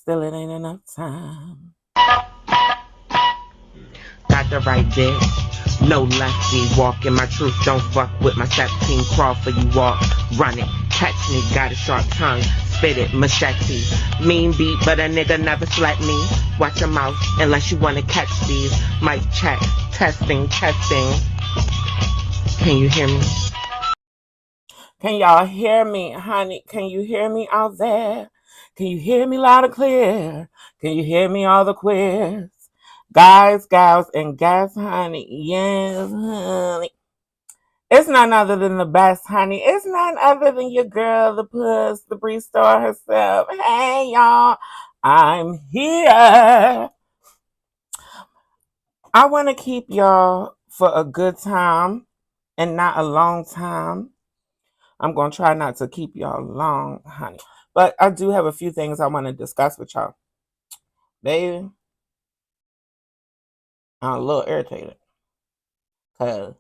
Still, it ain't enough time. Got the right bitch, no lefty. Walking my truth, don't fuck with my 17. Crawl for you, walk, run it, catch me. Got a sharp tongue, spit it, machete. Mean beat, but a nigga never slept me. Watch your mouth, unless you wanna catch these. Mic check, testing. Can you hear me? Can y'all hear me, honey? Can you hear me out there? Can you hear me loud and clear? Can you hear me, all the queers? Guys, gals, and gas, honey. Yes, honey. It's none other than the best, honey. It's none other than your girl, the Puss, the Bre Starr herself. Hey, y'all. I'm here. I want to keep y'all for a good time and not a long time. I'm going to try not to keep y'all long, honey. But I do have a few things I want to discuss with y'all. Baby, I'm a little irritated because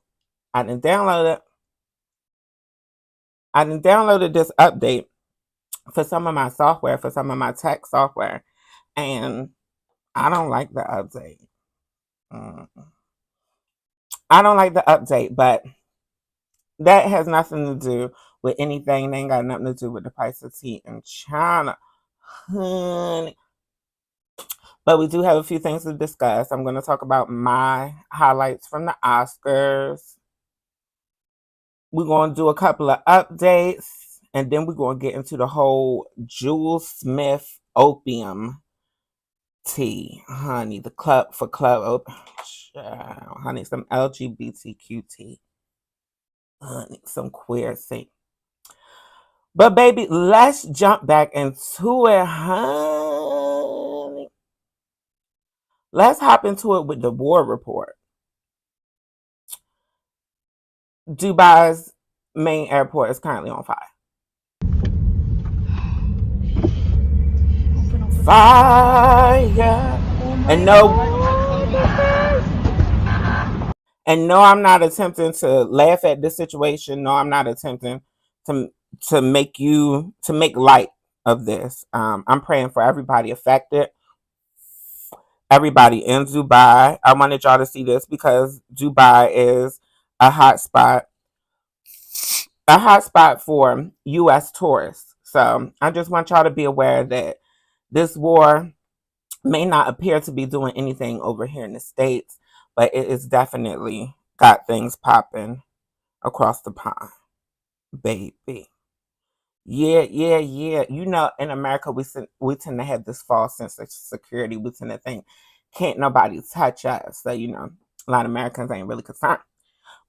I didn't download it. I didn't downloaded this update for some of my software, for some of my tech software, and I don't like the update. I don't like the update, but that has nothing to do with anything. They ain't got nothing to do with the price of tea in China, honey. But we do have a few things to discuss. I'm going to talk about my highlights from the Oscars. We're going to do a couple of updates, and then we're going to get into the whole Julez Smith opium tea, honey. The club for club, honey, some LGBTQ tea, honey, some queer thing. But baby, let's jump back into it, honey. Let's hop into it with the war report. Dubai's main airport is currently on fire. Fire. And no, I'm not attempting to laugh at this situation. No, I'm not attempting to make light of this. I'm praying for everybody affected, everybody in Dubai. I wanted y'all to see this because Dubai is a hot spot for U.S. tourists. So I just want y'all to be aware that this war may not appear to be doing anything over here in the States, but it is definitely got things popping across the pond, baby. Yeah. You know, in America, we tend to have this false sense of security. We tend to think, can't nobody touch us. So, you know, a lot of Americans ain't really concerned.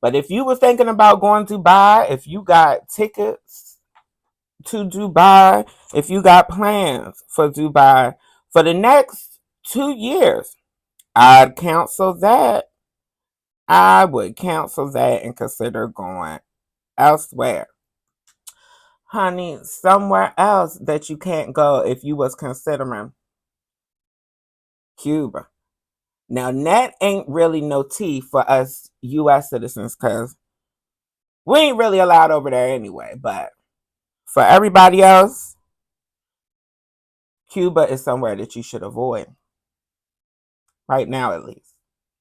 But if you were thinking about going to Dubai, if you got tickets to Dubai, if you got plans for Dubai for the next 2 years, I'd cancel that. I would cancel that and consider going elsewhere. Honey, somewhere else that you can't go if you was considering Cuba. Now, that ain't really no tea for us U.S. citizens because we ain't really allowed over there anyway. But for everybody else, Cuba is somewhere that you should avoid. Right now, at least.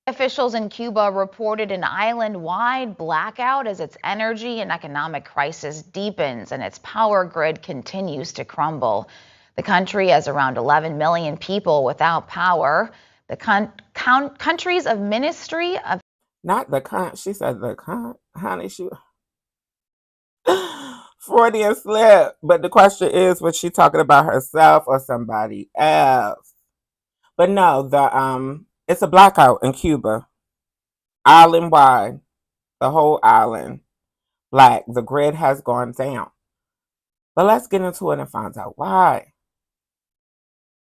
Officials in Cuba reported an island-wide blackout as its energy and economic crisis deepens and its power grid continues to crumble. The country has around 11 million people without power. The countries of Ministry of... Not the she said the honey, she... Freudian slip. But the question is, was she talking about herself or somebody else? But no, it's a blackout in Cuba, island wide, the whole island black. The grid has gone down. But let's get into it and find out why.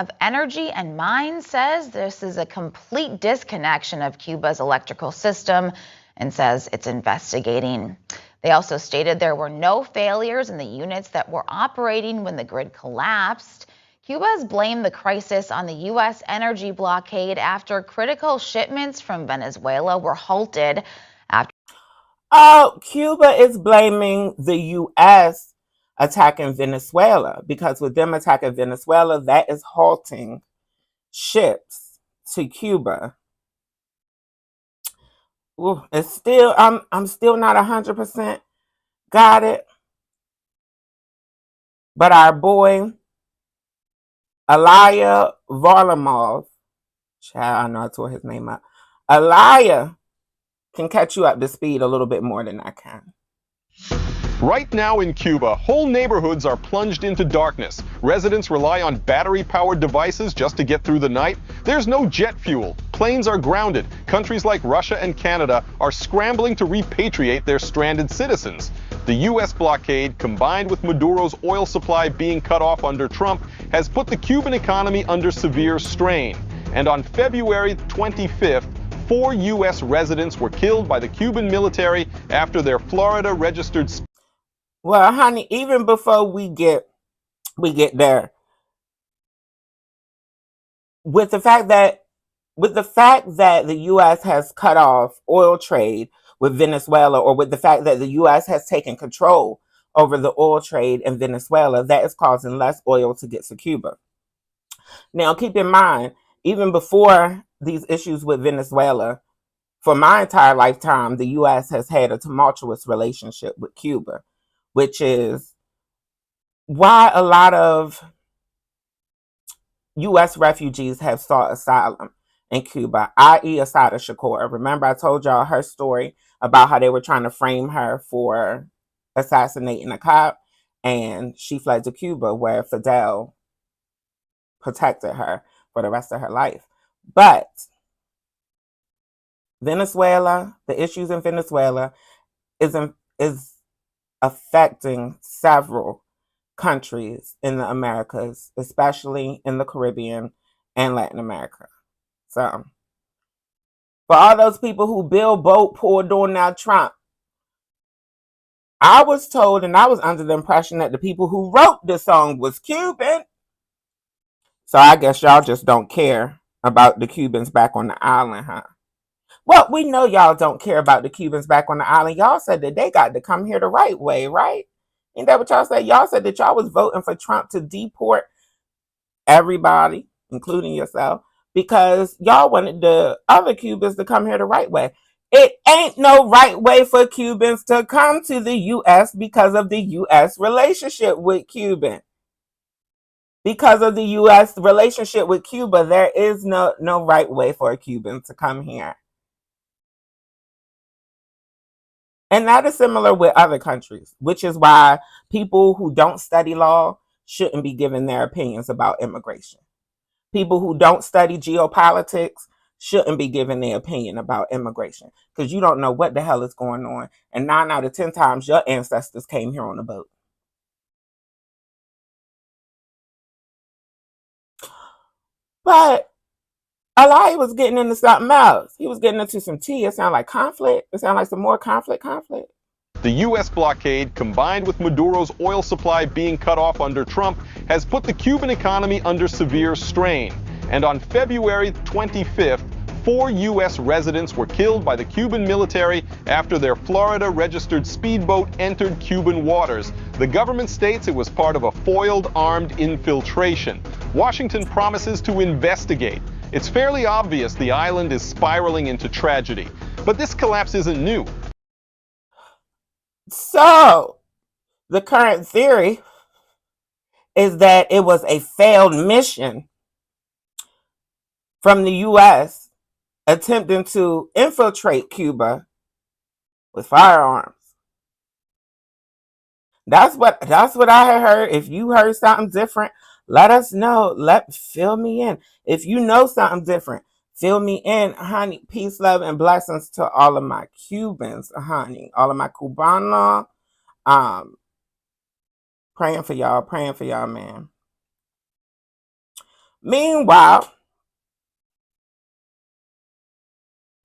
Of Energy and Mines says this is a complete disconnection of Cuba's electrical system and says it's investigating. They also stated there were no failures in the units that were operating when the grid collapsed. Cuba has blamed the crisis on the U.S. energy blockade after critical shipments from Venezuela were halted after... Oh, Cuba is blaming the U.S. attacking Venezuela, because with them attacking Venezuela, that is halting ships to Cuba. Ooh, it's still, I'm still not 100% got it, but our boy Alicia Varlamov, child, I know I tore his name up. Alicia can catch you up to speed a little bit more than I can. Right now in Cuba, whole neighborhoods are plunged into darkness. Residents rely on battery-powered devices just to get through the night. There's no jet fuel. Planes are grounded. Countries like Russia and Canada are scrambling to repatriate their stranded citizens. The U.S. blockade, combined with Maduro's oil supply being cut off under Trump, has put the Cuban economy under severe strain. And on February 25th, 4 U.S. residents were killed by the Cuban military after their Florida-registered... Well, honey, even before we get there, with the fact that the U.S. has cut off oil trade with Venezuela, or with the fact that the U.S. has taken control over the oil trade in Venezuela, that is causing less oil to get to Cuba. Now, keep in mind, even before these issues with Venezuela, for my entire lifetime, the U.S. has had a tumultuous relationship with Cuba, which is why a lot of U.S. refugees have sought asylum in Cuba, i.e. Asada Shakur. Remember, I told y'all her story about how they were trying to frame her for assassinating a cop, and she fled to Cuba, where Fidel protected her for the rest of her life. But Venezuela, the issues in Venezuela is affecting several countries in the Americas, especially in the Caribbean and Latin America. So, for all those people who Bill Boat pulled Donald Trump, I was told, and I was under the impression that the people who wrote the song was Cuban. So I guess y'all just don't care about the Cubans back on the island, huh? Well, we know y'all don't care about the Cubans back on the island. Y'all said that they got to come here the right way, right? Ain't that what y'all said? Y'all said that y'all was voting for Trump to deport everybody, including yourself, because y'all wanted the other Cubans to come here the right way. It ain't no right way for Cubans to come to the U.S. because of the U.S. relationship with Cuba. Because of the U.S. relationship with Cuba, there is no right way for a Cuban to come here. And that is similar with other countries, which is why people who don't study law shouldn't be giving their opinions about immigration. People who don't study geopolitics shouldn't be giving their opinion about immigration, because you don't know what the hell is going on. And 9 out of 10 times your ancestors came here on a boat. But Eli was getting into something else. He was getting into some tea. It sounded like conflict. It sounded like some more conflict. The U.S. blockade, combined with Maduro's oil supply being cut off under Trump, has put the Cuban economy under severe strain. And on February 25th, 4 U.S. residents were killed by the Cuban military after their Florida-registered speedboat entered Cuban waters. The government states it was part of a foiled armed infiltration. Washington promises to investigate. It's fairly obvious the island is spiraling into tragedy. But this collapse isn't new. So, the current theory is that it was a failed mission from the U.S. attempting to infiltrate Cuba with firearms. That's what I had heard. If you heard something different, let us know. Fill me in. If you know something different, fill me in, honey. Peace, love, and blessings to all of my Cubans, honey. All of my Cubana. Praying for y'all, man. Meanwhile,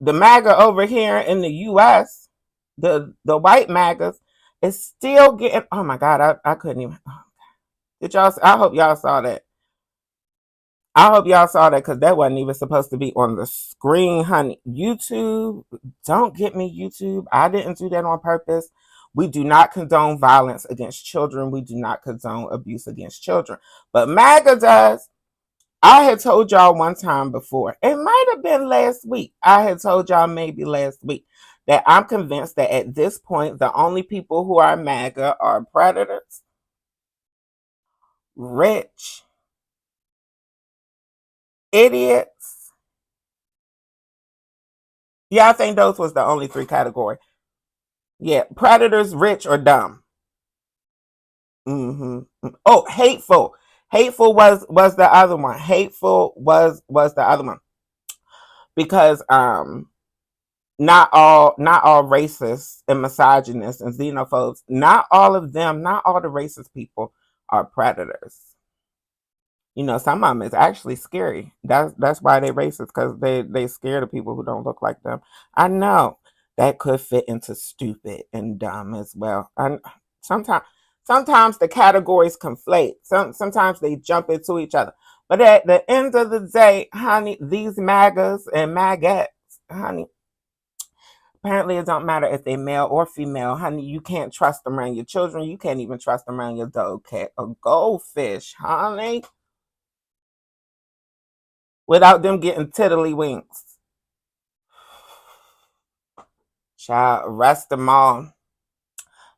the MAGA over here in the U.S., the white MAGAs, is still getting. Oh my God, I couldn't even. Did y'all? I hope y'all saw that. Because that wasn't even supposed to be on the screen, honey. YouTube, don't get me, YouTube. I didn't do that on purpose. We do not condone violence against children. We do not condone abuse against children. But MAGA does. I had told y'all one time before, it might have been last week. I had told y'all maybe last week that I'm convinced that at this point, the only people who are MAGA are predators, rich, idiots. Yeah, I think those was the only three categories. Yeah, predators, rich, or dumb. Oh, hateful. Hateful was the other one. Hateful was the other one because not all racists and misogynists and xenophobes, not all of them, not all the racist people are predators. Some of them is actually scary. That's why they racist, because they scared of people who don't look like them. I know that could fit into stupid and dumb as well. And sometimes the categories conflate. Sometimes they jump into each other. But at the end of the day, honey, these MAGAs and MAGettes, honey, apparently it don't matter if they male or female, honey. You can't trust them around your children. You can't even trust them around your dog, cat, or goldfish, honey, without them getting tiddlywinks. Child, arrest them all.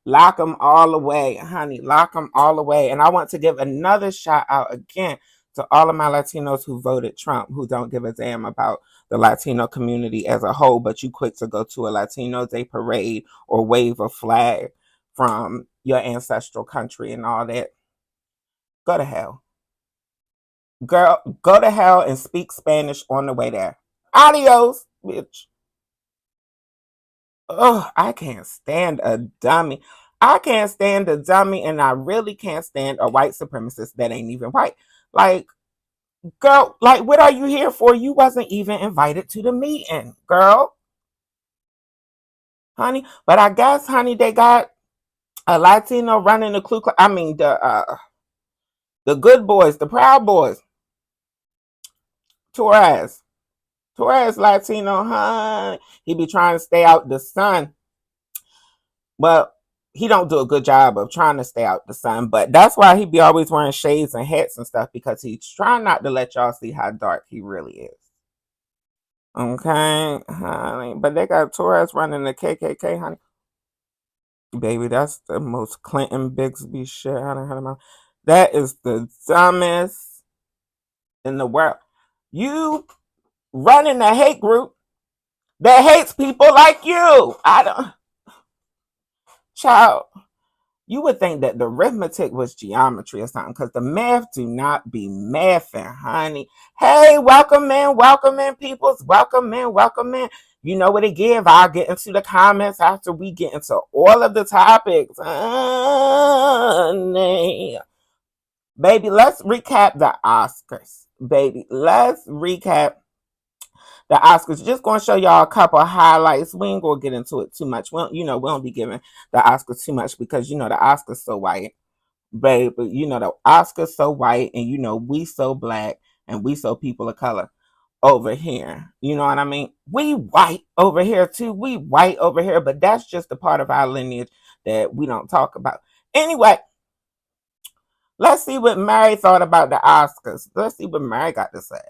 Lock them all away, honey. Lock them all away. And I want to give another shout out again to all of my Latinos who voted Trump, who don't give a damn about the Latino community as a whole, but you quick to go to a Latino Day parade or wave a flag from your ancestral country and all that. Go to hell. Girl, go to hell and speak Spanish on the way there. Adios, bitch. Oh, I can't stand a dummy. I can't stand a dummy, and I really can't stand a white supremacist that ain't even white. Like, girl, like, what are you here for? You wasn't even invited to the meeting, girl. Honey, but I guess, honey, they got a Latino running the Ku Klux. I mean, the good boys, the Proud Boys. Torres Latino, honey. He be trying to stay out the sun. Well, he don't do a good job of trying to stay out the sun, but that's why he be always wearing shades and hats and stuff, because he's trying not to let y'all see how dark he really is. Okay, honey. But they got Torres running the KKK, honey. Baby, that's the most Clinton Bixby shit I done heard about. That is the dumbest in the world. You running a hate group that hates people like you. I don't. Child, you would think that the arithmetic was geometry or something, because the math do not be mathing, honey. Hey, welcome in, peoples. Welcome in. You know what it give. I'll get into the comments after we get into all of the topics. Honey. Baby, let's recap the Oscars. Baby, let's recap the Oscars. Just going to show y'all a couple of highlights. We ain't going to get into it too much. We don't be giving the Oscars too much, because, the Oscars so white. Baby, the Oscars so white, and, we so black, and we so people of color over here. You know what I mean? We white over here, too. We white over here, but that's just a part of our lineage that we don't talk about. Anyway, let's see what Mary thought about the Oscars. Let's see what Mary got to say.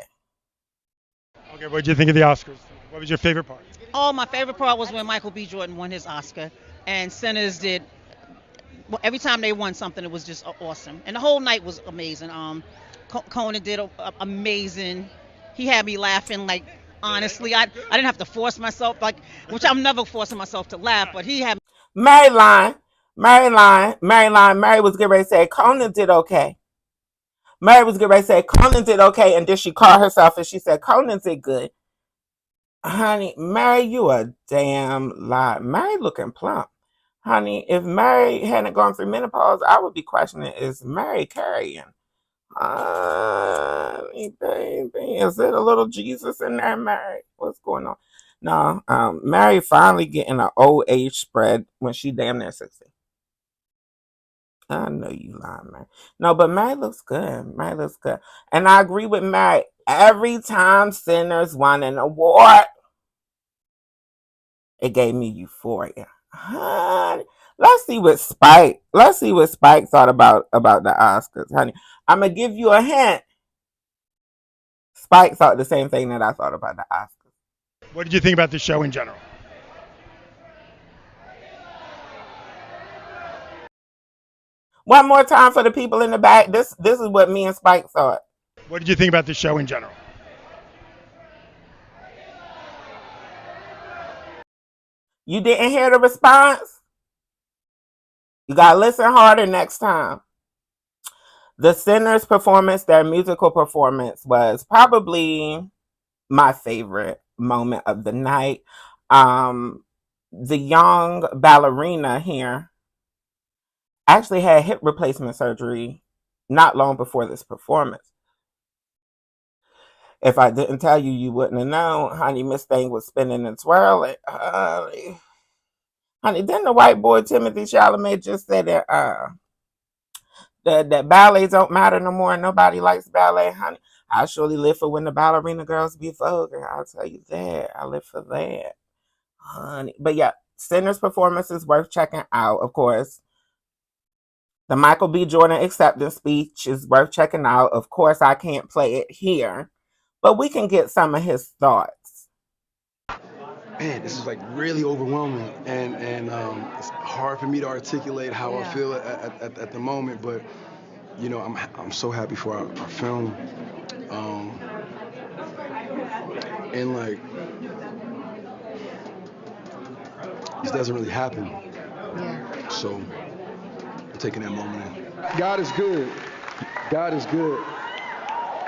Okay, what did you think of the Oscars? What was your favorite part? Oh, my favorite part was when Michael B. Jordan won his Oscar, and Sinners did. Well, every time they won something, it was just awesome, and the whole night was amazing. Conan did amazing. He had me laughing. Like, honestly, I didn't have to force myself, which I'm never forcing myself to laugh, but he had. Mary was getting ready to say Conan did okay. Mary was getting ready to say Conan did okay, and then she caught herself and she said Conan did good. Honey, Mary, you a damn lie. Mary looking plump. Honey, if Mary hadn't gone through menopause, I would be questioning, is Mary carrying? Honey, baby, is it a little Jesus in there, Mary? What's going on? No, Mary finally getting an old age spread when she damn near 60. I know you lying, Mary. No, but Mary looks good. Mary looks good. And I agree with Mary. Every time Sinners won an award, it gave me euphoria. Honey, Let's see what Spike. Let's see what Spike thought about the Oscars, honey. I'm gonna give you a hint. Spike thought the same thing that I thought about the Oscars. What did you think about the show in general? One more time for the people in the back. This is what me and Spike thought. What did you think about the show in general? You didn't hear the response? You gotta listen harder next time. The Sinners' performance, their musical performance, was probably my favorite moment of the night. The young ballerina here actually had hip replacement surgery not long before this performance. If I didn't tell you, you wouldn't have known. Honey, Miss Thing was spinning and twirling. Honey, didn't the white boy Timothy Chalamet just say that that ballet don't matter no more and nobody likes ballet, honey? I surely live for when the ballerina girls be vulgar. I'll tell you that. I live for that, honey. But yeah, Sinner's performance is worth checking out, of course. The Michael B. Jordan acceptance speech is worth checking out. Of course, I can't play it here, but we can get some of his thoughts. Man, this is like really overwhelming, and it's hard for me to articulate how I feel at the moment. But you know, I'm so happy for our film, and like this doesn't really happen. Yeah. So I'm taking that moment in. God is good. God is good.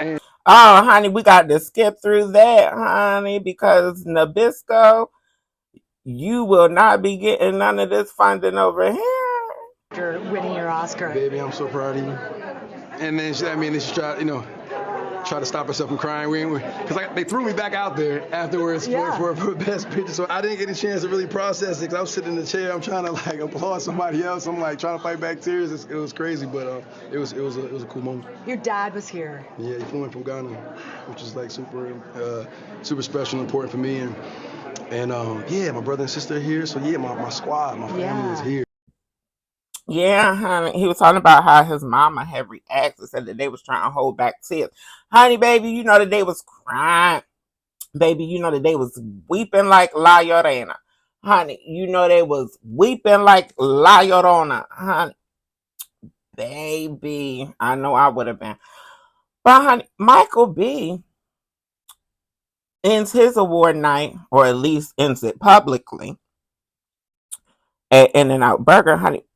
And oh, honey, we got to skip through that, honey, because Nabisco, you will not be getting none of this funding over here. After winning your Oscar. Baby, I'm so proud of you. And then she tried, try to stop herself from crying. Because they threw me back out there afterwards for Best Picture. So I didn't get a chance to really process it because I was sitting in the chair. I'm trying to like applaud somebody else. I'm like trying to fight back tears. It was crazy, but it was a cool moment. Your dad was here. Yeah, he flew in from Ghana, which is like super special and important for me. And my brother and sister are here. So yeah, my squad, my family is here. Yeah, honey. He was talking about how his mama had reacted, said that they was trying to hold back tears. Honey, baby, you know that they was crying. Baby, you know that they was weeping like La Llorona. Honey, you know they was weeping like La Llorona. Honey, baby, I know I would have been. But honey, Michael B. ends his award night, or at least ends it publicly, at In-N-Out Burger, honey.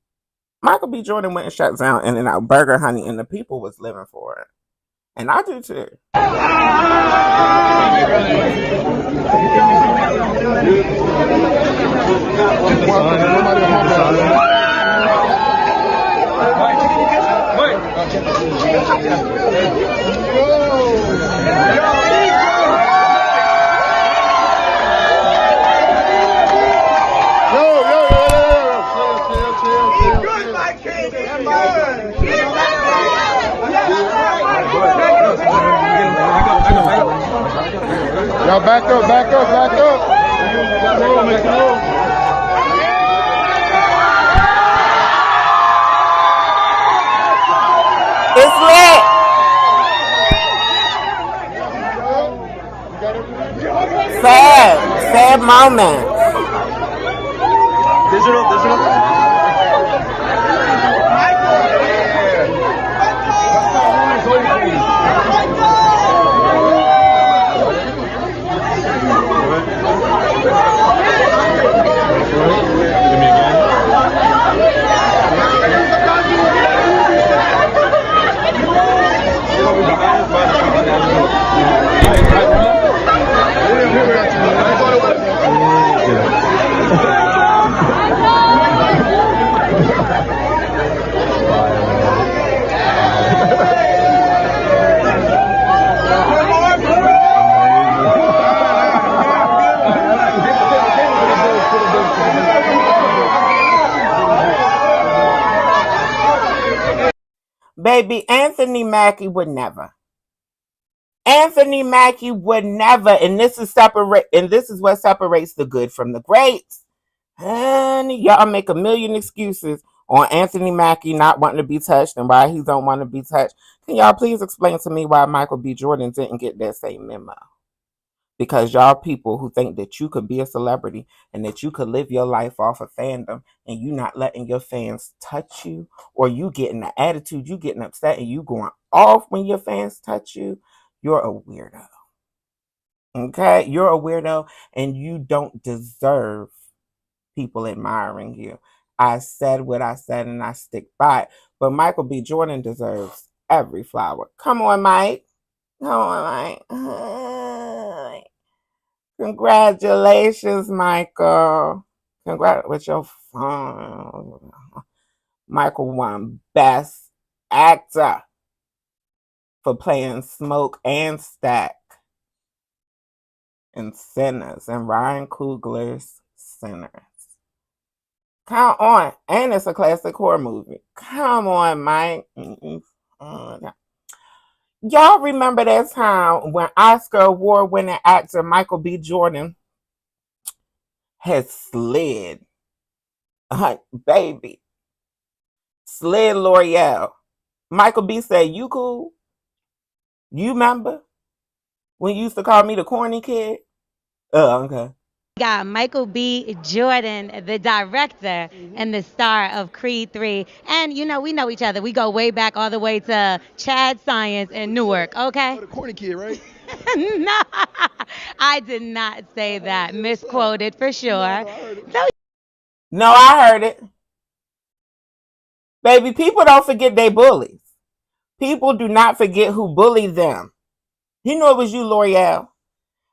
Michael B. Jordan went and shut down In-N-Out Burger, honey, and the people was living for it. And I do too. Y'all back up, back up, back up. It's lit. Sad moment. Digital. Baby, Anthony Mackie would never. Anthony Mackie would never, and this is what separates the good from the greats. Honey, y'all make a million excuses on Anthony Mackie not wanting to be touched and why he don't want to be touched. Can y'all please explain to me why Michael B. Jordan didn't get that same memo? Because y'all people who think that you could be a celebrity and that you could live your life off of fandom and you not letting your fans touch you, or you getting the attitude, you getting upset and you going off when your fans touch you, you're a weirdo. Okay? You're a weirdo and you don't deserve people admiring you. I said what I said and I stick by it. But Michael B. Jordan deserves every flower. Come on, Mike. Come on, Mike. Congratulations, Michael. Congrats with your phone. Michael won Best Actor for playing Smoke and Stack in Sinners and Ryan Coogler's Sinners. Come on. And it's a classic horror movie. Come on, Mike. Y'all remember that time when Oscar award-winning actor Michael B. Jordan had slid, baby, slid L'Oreal. Michael B. said, "You cool? You remember when you used to call me the corny kid?" Oh, okay. Got Michael B. Jordan, the director and the star of Creed 3. And, you know, we know each other. We go way back all the way to Chad Science in Newark, okay? Oh, the corny kid, right? No, I did not say that. Misquoted for sure. No, I heard it. Baby, people don't forget they bullies. People do not forget who bullied them. You know it was you, L'Oreal.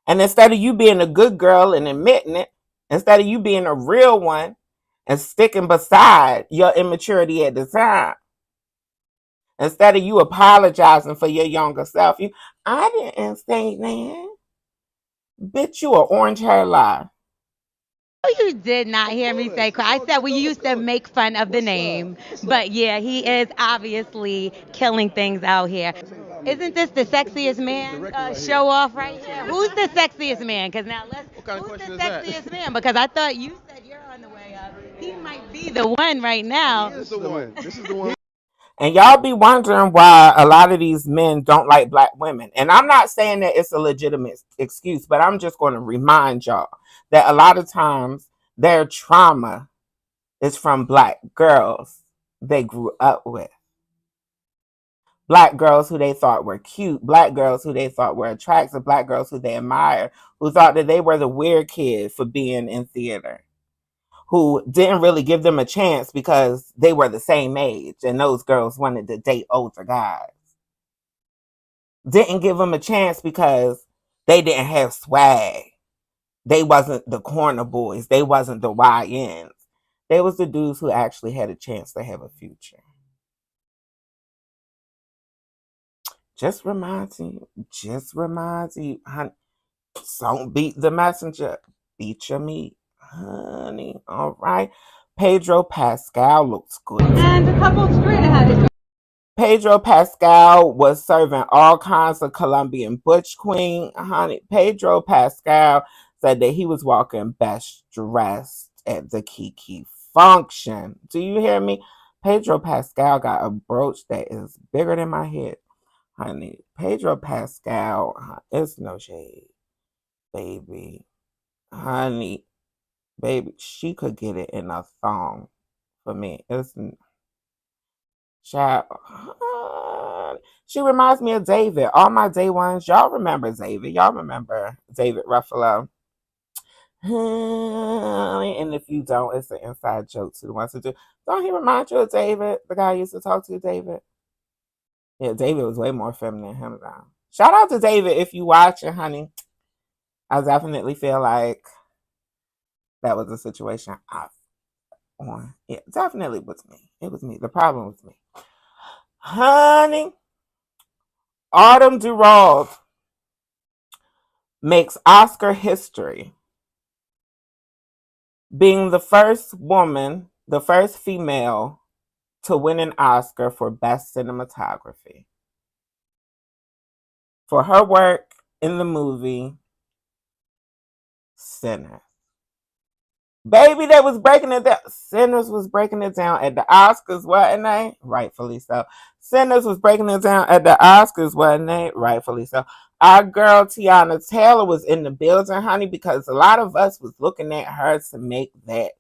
And instead of you being a good girl and admitting it, instead of you being a real one and sticking beside your immaturity at the time, instead of you apologizing for your younger self, I didn't say that. Bitch, you an orange hair lie. You did not hear me say I said we used to make fun of the name. But yeah, he is obviously killing things out here. Isn't this the sexiest man show off right here? Who's the sexiest man? Because now who's the sexiest man? Because I thought you said you're on the way up. He might be the one right now. This is the one. This is the one. And y'all be wondering why a lot of these men don't like black women. And I'm not saying that it's a legitimate excuse, but I'm just going to remind y'all that a lot of times their trauma is from black girls they grew up with. Black girls who they thought were cute, black girls who they thought were attractive, black girls who they admired, who thought that they were the weird kid for being in theater, who didn't really give them a chance because they were the same age and those girls wanted to date older guys. Didn't give them a chance because they didn't have swag. They wasn't the corner boys. They wasn't the YNs. They was the dudes who actually had a chance to have a future. Just reminds you, honey, don't beat the messenger. Beat your meat, honey. All right. Pedro Pascal looks good. And a couple straight ahead. Pedro Pascal was serving all kinds of Colombian butch queen, honey. Pedro Pascal said that he was walking best dressed at the Kiki function. Do you hear me? Pedro Pascal got a brooch that is bigger than my head. Honey, Pedro Pascal, it's no shade, baby. Honey, baby, she could get it in a thong for me. It's child. She reminds me of David. All my day ones, y'all remember David. Y'all remember David Ruffalo. And if you don't, it's an inside joke to the ones who do. Don't he remind you of David, the guy I used to talk to, David? Yeah, David was way more feminine than him now. Shout out to David if you watching, honey. I definitely feel like that was a situation I on. Yeah, definitely was me. It was me. The problem was me. Honey, Autumn Durald makes Oscar history, being the first woman, the first female to win an Oscar for Best Cinematography for her work in the movie Sinners. Baby, they was breaking it down. Sinners was breaking it down at the Oscars, wasn't they? Rightfully so. Sinners was breaking it down at the Oscars, wasn't they? Rightfully so. Our girl Teyana Taylor was in the building, honey, because a lot of us was looking at her to make that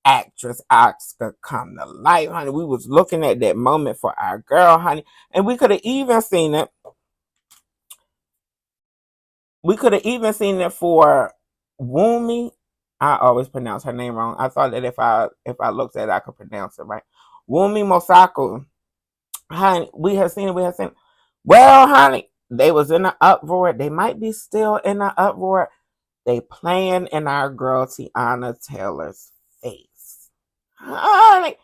actress Oscar come to life, honey. We was looking at that moment for our girl, honey. And we could have even seen it. We could have even seen it for Wumi. I always pronounce her name wrong. I thought that if I looked at it, I could pronounce it right. Wumi Mosaku. Honey, we have seen it. Well, honey, they was in an uproar. They might be still in an uproar. They playing in our girl Teyana Taylor's face. Honey,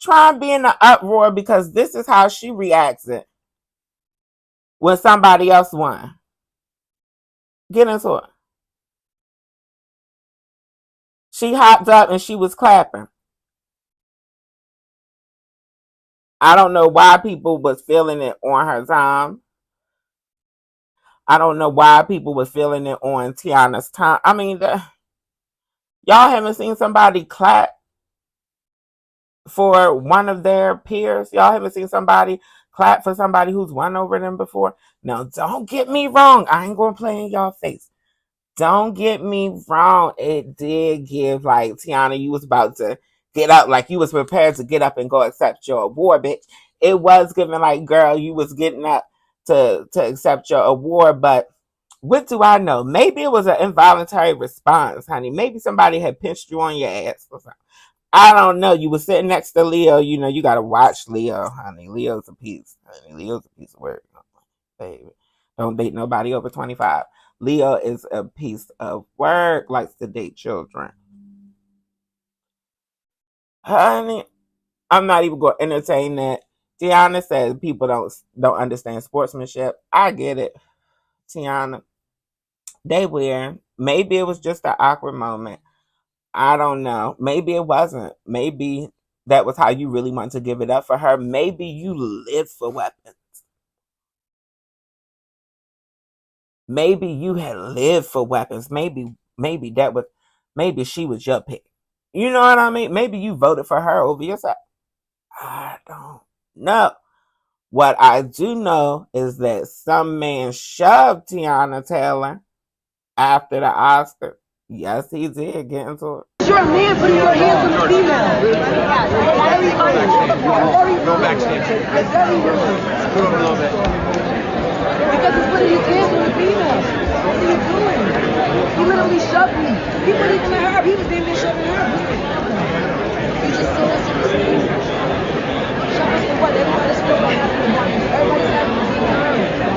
try and be in an uproar because this is how she reacts it when somebody else won. Get into it. She hopped up and she was clapping. I don't know why people was feeling it on her time. I don't know why people was feeling it on Teyana's time. I mean, y'all haven't seen somebody clap for one of their peers. Y'all haven't seen somebody clap for somebody who's won over them before. Now, don't get me wrong. I ain't going to play in y'all face. Don't get me wrong. It did give, like, Teyana, you was about to get up, like you was prepared to get up and go accept your award, bitch. It was giving, like, girl, you was getting up to accept your award, but what do I know? Maybe it was an involuntary response, honey. Maybe somebody had pinched you on your ass or something. I don't know. You were sitting next to Leo. You know, you got to watch Leo, honey. Leo's a piece. Honey. Leo's a piece of work. Baby. Don't date nobody over 25. Leo is a piece of work, likes to date children. Honey, I'm not even going to entertain that. Teyana says people don't understand sportsmanship. I get it, Teyana. They weird. Maybe it was just an awkward moment. I don't know. Maybe it wasn't. Maybe that was how you really want to give it up for her. Maybe you live for weapons. Maybe you had lived for weapons. Maybe she was your pick. You know what I mean? Maybe you voted for her over yourself. I don't know. What I do know is that some man shoved Teyana Taylor after the Oscar. Yes, he did get into it. You're a man putting your hands on a female. Go backstage. It's very rude. Put up a little bit. Because he's putting his hands on the female. What are you doing? He literally shoved me. He put it in her. He was damn near shoving her. You just said us in the stage. Shove us for what? Everybody's still having the Everybody's having the same time.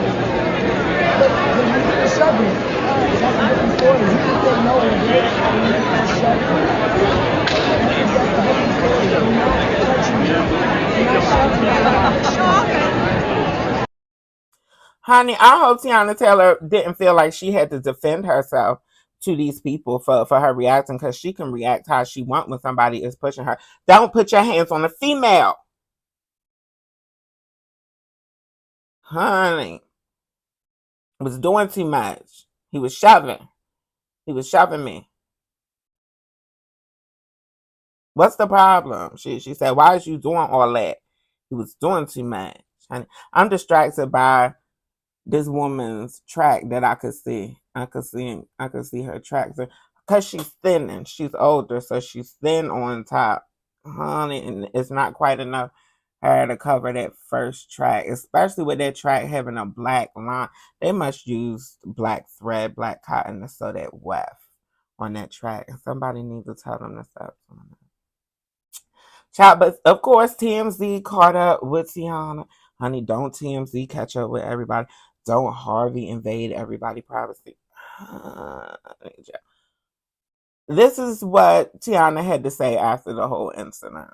But you get the shoving. That's a different story. He just said no and did. And you get the shoving. That's a different story. You're not touching me. You're not shoving me. Honey, I hope Teyana Taylor didn't feel like she had to defend herself to these people for her reacting, because she can react how she wants when somebody is pushing her. Don't put your hands on a female. Honey, was doing too much. He was shoving. He was shoving me. What's the problem? She said, why is you doing all that? He was doing too much. Honey, I'm distracted by this woman's track that I could see. I could see her tracks. Because she's thin and she's older, so she's thin on top. Honey, and it's not quite enough her to cover that first track, especially with that track having a black line. They must use black thread, black cotton to sew that weft on that track. And somebody needs to tell them to stop doing that. Child, but of course, TMZ caught up with Teyana. Honey, don't TMZ catch up with everybody. Don't Harvey invade everybody's privacy. This is what Teyana had to say after the whole incident.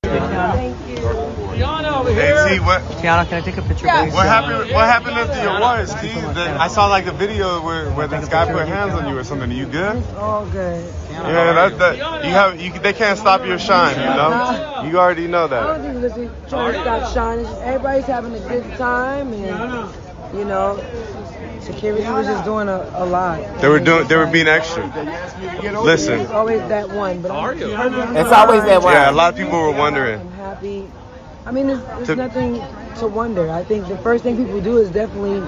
Thank you. Teyana over here. Hey, T, Teyana, can I take a picture, please? What happened after your awards, T? I saw like a video where this guy put hands on you or something. Are you good? All good. Yeah, they can't stop your shine, you know? You already know I don't that. think it's trying to stop shining. Everybody's having a good time, and you know, Security was just doing a lot. They were being extra. Listen. It's always that one. But It's always that one. Yeah, a lot of people were wondering. I'm happy. I mean, there's nothing to wonder. I think the first thing people do is definitely,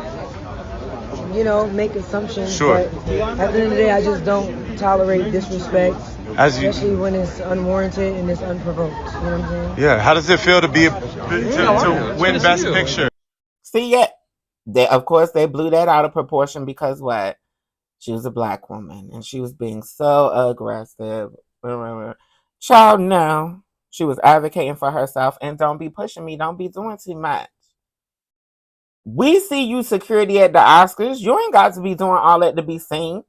make assumptions. Sure. But at the end of the day, I just don't tolerate disrespect, especially when it's unwarranted and it's unprovoked. You know what I'm saying? Yeah. How does it feel to to win Best Picture? See, yeah. Of course, they blew that out of proportion because what? She was a black woman and she was being so aggressive. Child, no. She was advocating for herself, and don't be pushing me. Don't be doing too much. We see you security at the Oscars. You ain't got to be doing all that to be seen.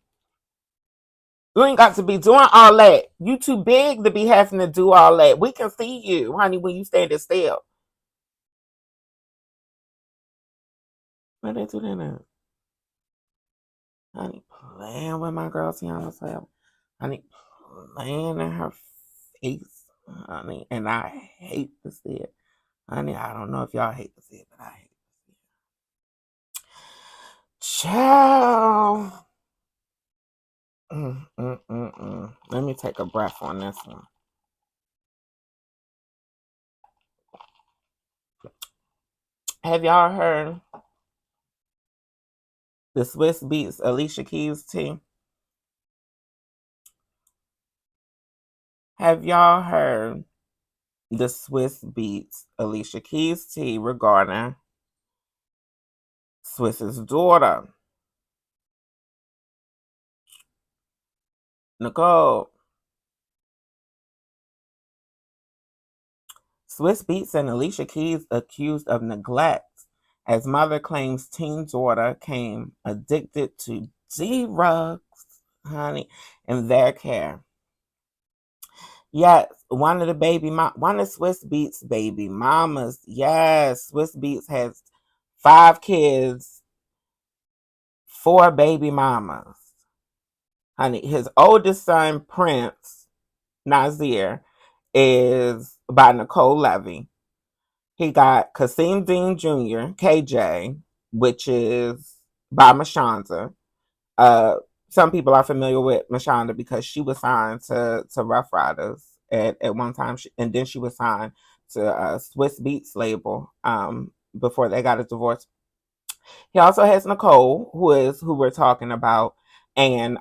You ain't got to be doing all that. You too big to be having to do all that. We can see you, honey, when you standing still. What they do that now? Honey, playing with my girl Teyana Self. Honey, playing in her face. Honey, and I hate to see it. Honey, I don't know if y'all hate to see it, but I hate to see it. Child. Let me take a breath on this one. Have y'all heard the Swizz Beatz Alicia Keys tea? Have y'all heard the Swizz Beatz Alicia Keys tea regarding Swizz's daughter, Nicole? Swizz Beatz and Alicia Keys accused of neglect as mother claims teen daughter came addicted to drugs, honey, in their care. Yes, one of Swizz Beatz baby mamas. Yes, Swizz Beatz has 5 kids, 4 baby mamas. Honey, his oldest son, Prince Nazir, is by Nicole Levy. He got Kasim Dean Jr., KJ, which is by Mashonda. Some people are familiar with Mashonda because she was signed to Rough Riders at one time, and then she was signed to Swizz Beatz label before they got a divorce. He also has Nicole, who we're talking about, and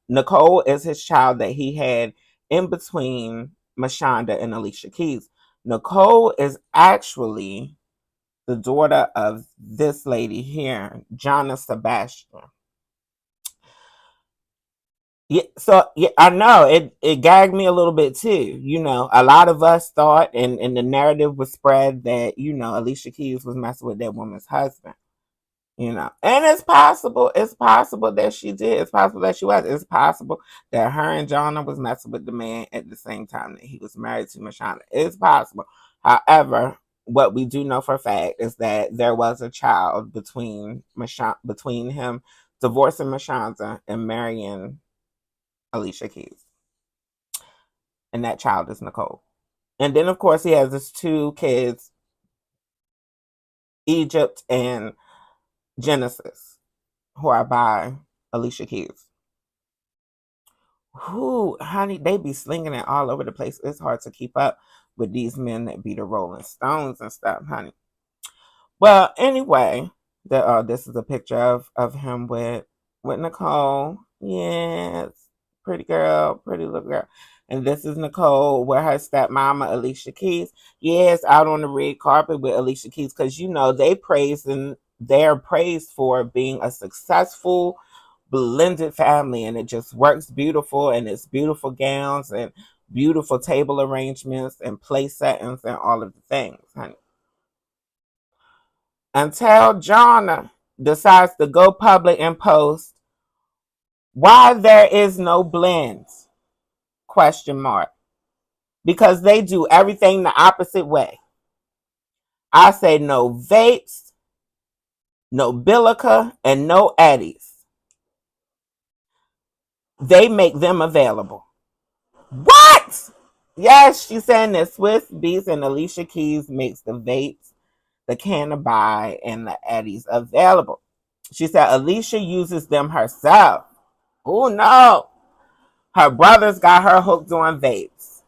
Nicole is his child that he had in between Mashonda and Alicia Keys. Nicole is actually the daughter of this lady here, Jonna Sebastian. Yeah, so yeah, I know it gagged me a little bit too. A lot of us thought, and the narrative was spread that Alicia Keys was messing with that woman's husband. And it's possible that she did. It's possible that she was. It's possible that her and Jonna was messing with the man at the same time that he was married to Mashonda. It's possible. However, what we do know for a fact is that there was a child between him divorcing Mashonda and marrying Alicia Keys. And that child is Nicole. And then, of course, he has his 2 kids, Egypt and Genesis, who are by Alicia Keys. Who, honey, they be slinging it all over the place. It's hard to keep up with these men that be the Rolling Stones and stuff, honey. Well, anyway, this is a picture of him with Nicole. Yes. Pretty little girl. And this is Nicole with her stepmama, Alicia Keys. Yes, out on the red carpet with Alicia Keys because, they're praised for being a successful blended family, and it just works beautiful, and it's beautiful gowns and beautiful table arrangements and place settings and all of the things, honey. Until Jonna decides to go public and post why there is no blends, ? Because they do everything the opposite way. I say no vapes, no Bilica, and no Eddies. They make them available. What? Yes, she's saying that Swizz Beatz and Alicia Keys makes the vapes, the Cannabi, and the Eddies available. She said Alicia uses them herself. Oh no. Her brothers got her hooked on vapes.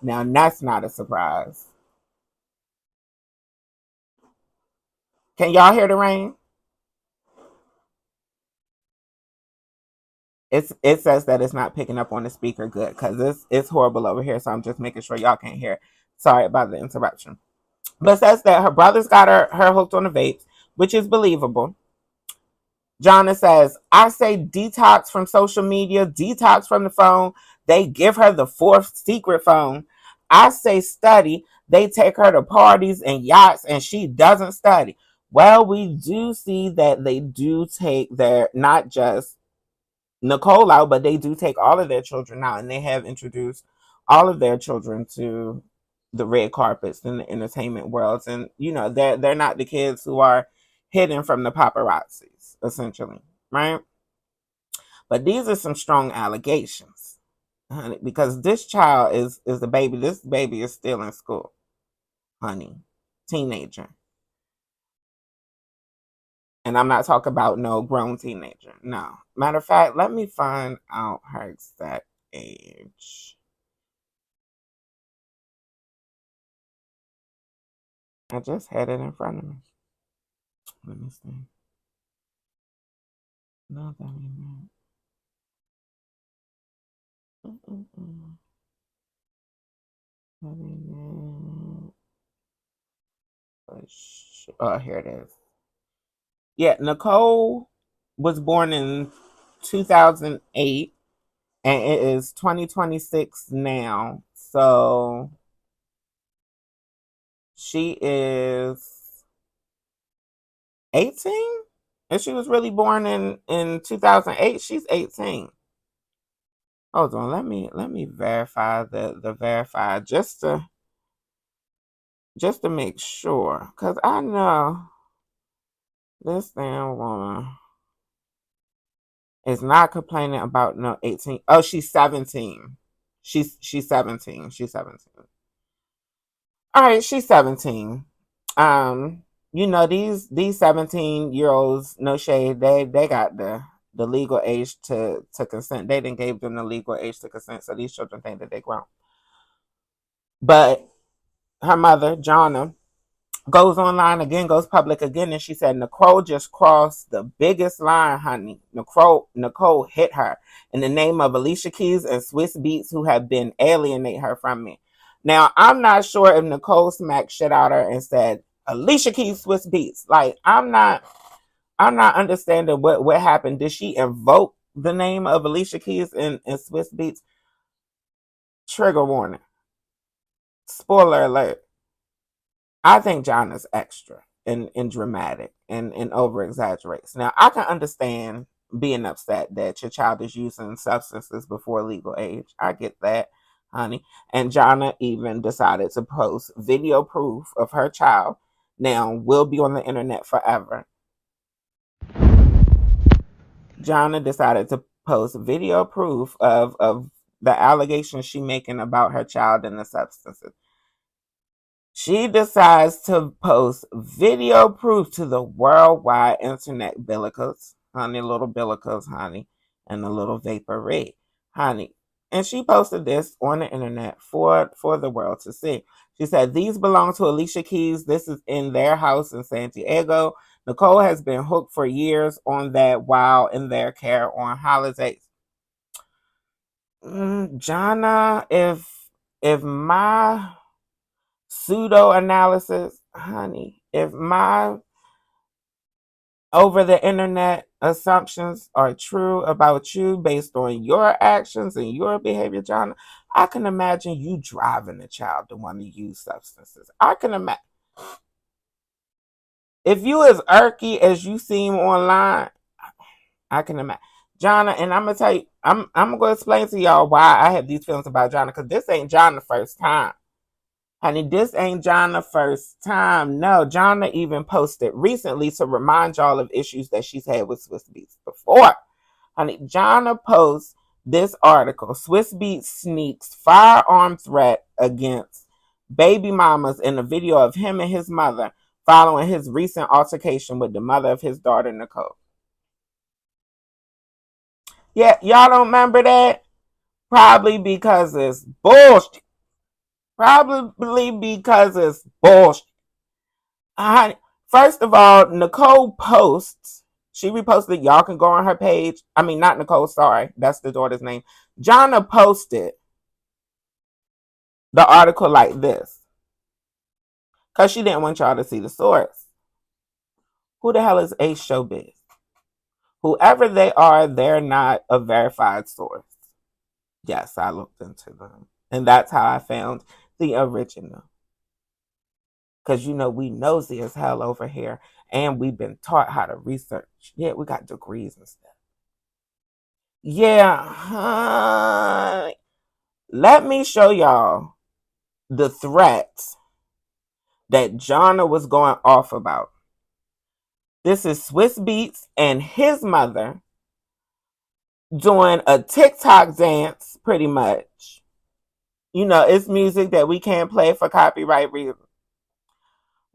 Now that's not a surprise. Can y'all hear the rain? It says that it's not picking up on the speaker good because it's horrible over here, so I'm just making sure y'all can't hear. Sorry about the interruption. But it says that her brothers got her hooked on the vapes, which is believable. Jonna says, I say detox from social media, detox from the phone. They give her the fourth secret phone. I say study. They take her to parties and yachts and she doesn't study. Well, we do see that they do take their, not just Nicole out, but they do take all of their children out, and they have introduced all of their children to the red carpets in the entertainment worlds. And, you know, they're not the kids who are hidden from the paparazzis, essentially, right? But these are some strong allegations, honey, because this child is a baby. This baby is still in school, honey, teenager. And I'm not talking about no grown teenager. No. Matter of fact, let me find out her exact age. I just had it in front of me. Let me see. No, that ain't it. That ain't it. Oh, here it is. Yeah, Nicole was born in 2008, and it is 2026 now. So she is 18? If she was really born in 2008, she's 18. Hold on, let me verify the verify just to make sure, cause I know this damn woman is not complaining about no 18. Oh, she's 17. She's 17. She's 17. All right, she's 17. You know, these 17-year-olds, no shade, they got the legal age to consent. They didn't give them the legal age to consent, so these children think that they grown. But her mother, Jonna, goes online again, goes public again, and she said Nicole just crossed the biggest line, honey. Nicole hit her in the name of Alicia Keys and Swizz Beatz, who have been alienate her from me. Now, I'm not sure if Nicole smacked shit out of her and said Alicia Keys, Swizz Beatz. Like, I'm not understanding what happened. Did she invoke the name of Alicia Keys and Swizz Beatz? Trigger warning. Spoiler alert. I think John is extra and dramatic and over exaggerates. Now, I can understand being upset that your child is using substances before legal age. I get that, honey. And Jonna even decided to post video proof of her child. Now, will be on the internet forever. Jonna decided to post video proof of the allegations she's making about her child and the substances. She decides to post video proof to the worldwide internet billicos, honey, little billicos, honey, and the little vaporate, honey. And she posted this on the internet for the world to see. She said, these belong to Alicia Keys. This is in their house in San Diego. Nicole has been hooked for years on that while in their care on holidays. Jonna, if my pseudo analysis, honey, if my over the internet assumptions are true about you based on your actions and your behavior, Jonna, I can imagine you driving a child to want to use substances. I can imagine. If you as irky as you seem online, I can imagine. Jonna, and I'm gonna tell you, I'm gonna explain to y'all why I have these feelings about Jonna, because this ain't Jonna's first time. Honey, this ain't Jonna's first time. No, Jonna even posted recently to remind y'all of issues that she's had with Swizz Beatz before. Honey, Jonna posts this article. Swizz Beatz sneaks firearm threat against baby mamas in a video of him and his mother following his recent altercation with the mother of his daughter, Nicole. Yeah, y'all don't remember that? Probably because it's bullshit. Probably because it's bullshit. First of all, Nicole posts. She reposted. Y'all can go on her page. I mean, not Nicole. Sorry, that's the daughter's name. Jonna posted the article like this because she didn't want y'all to see the source. Who the hell is Ace Showbiz? Whoever they are, they're not a verified source. Yes, I looked into them. And that's how I found the original. Because, you know, we nosy as hell over here. And we've been taught how to research. Yeah, we got degrees and stuff. Yeah. Let me show y'all the threats that Jonna was going off about. This is Swizz Beatz and his mother doing a TikTok dance, pretty much. You know, it's music that we can't play for copyright reasons.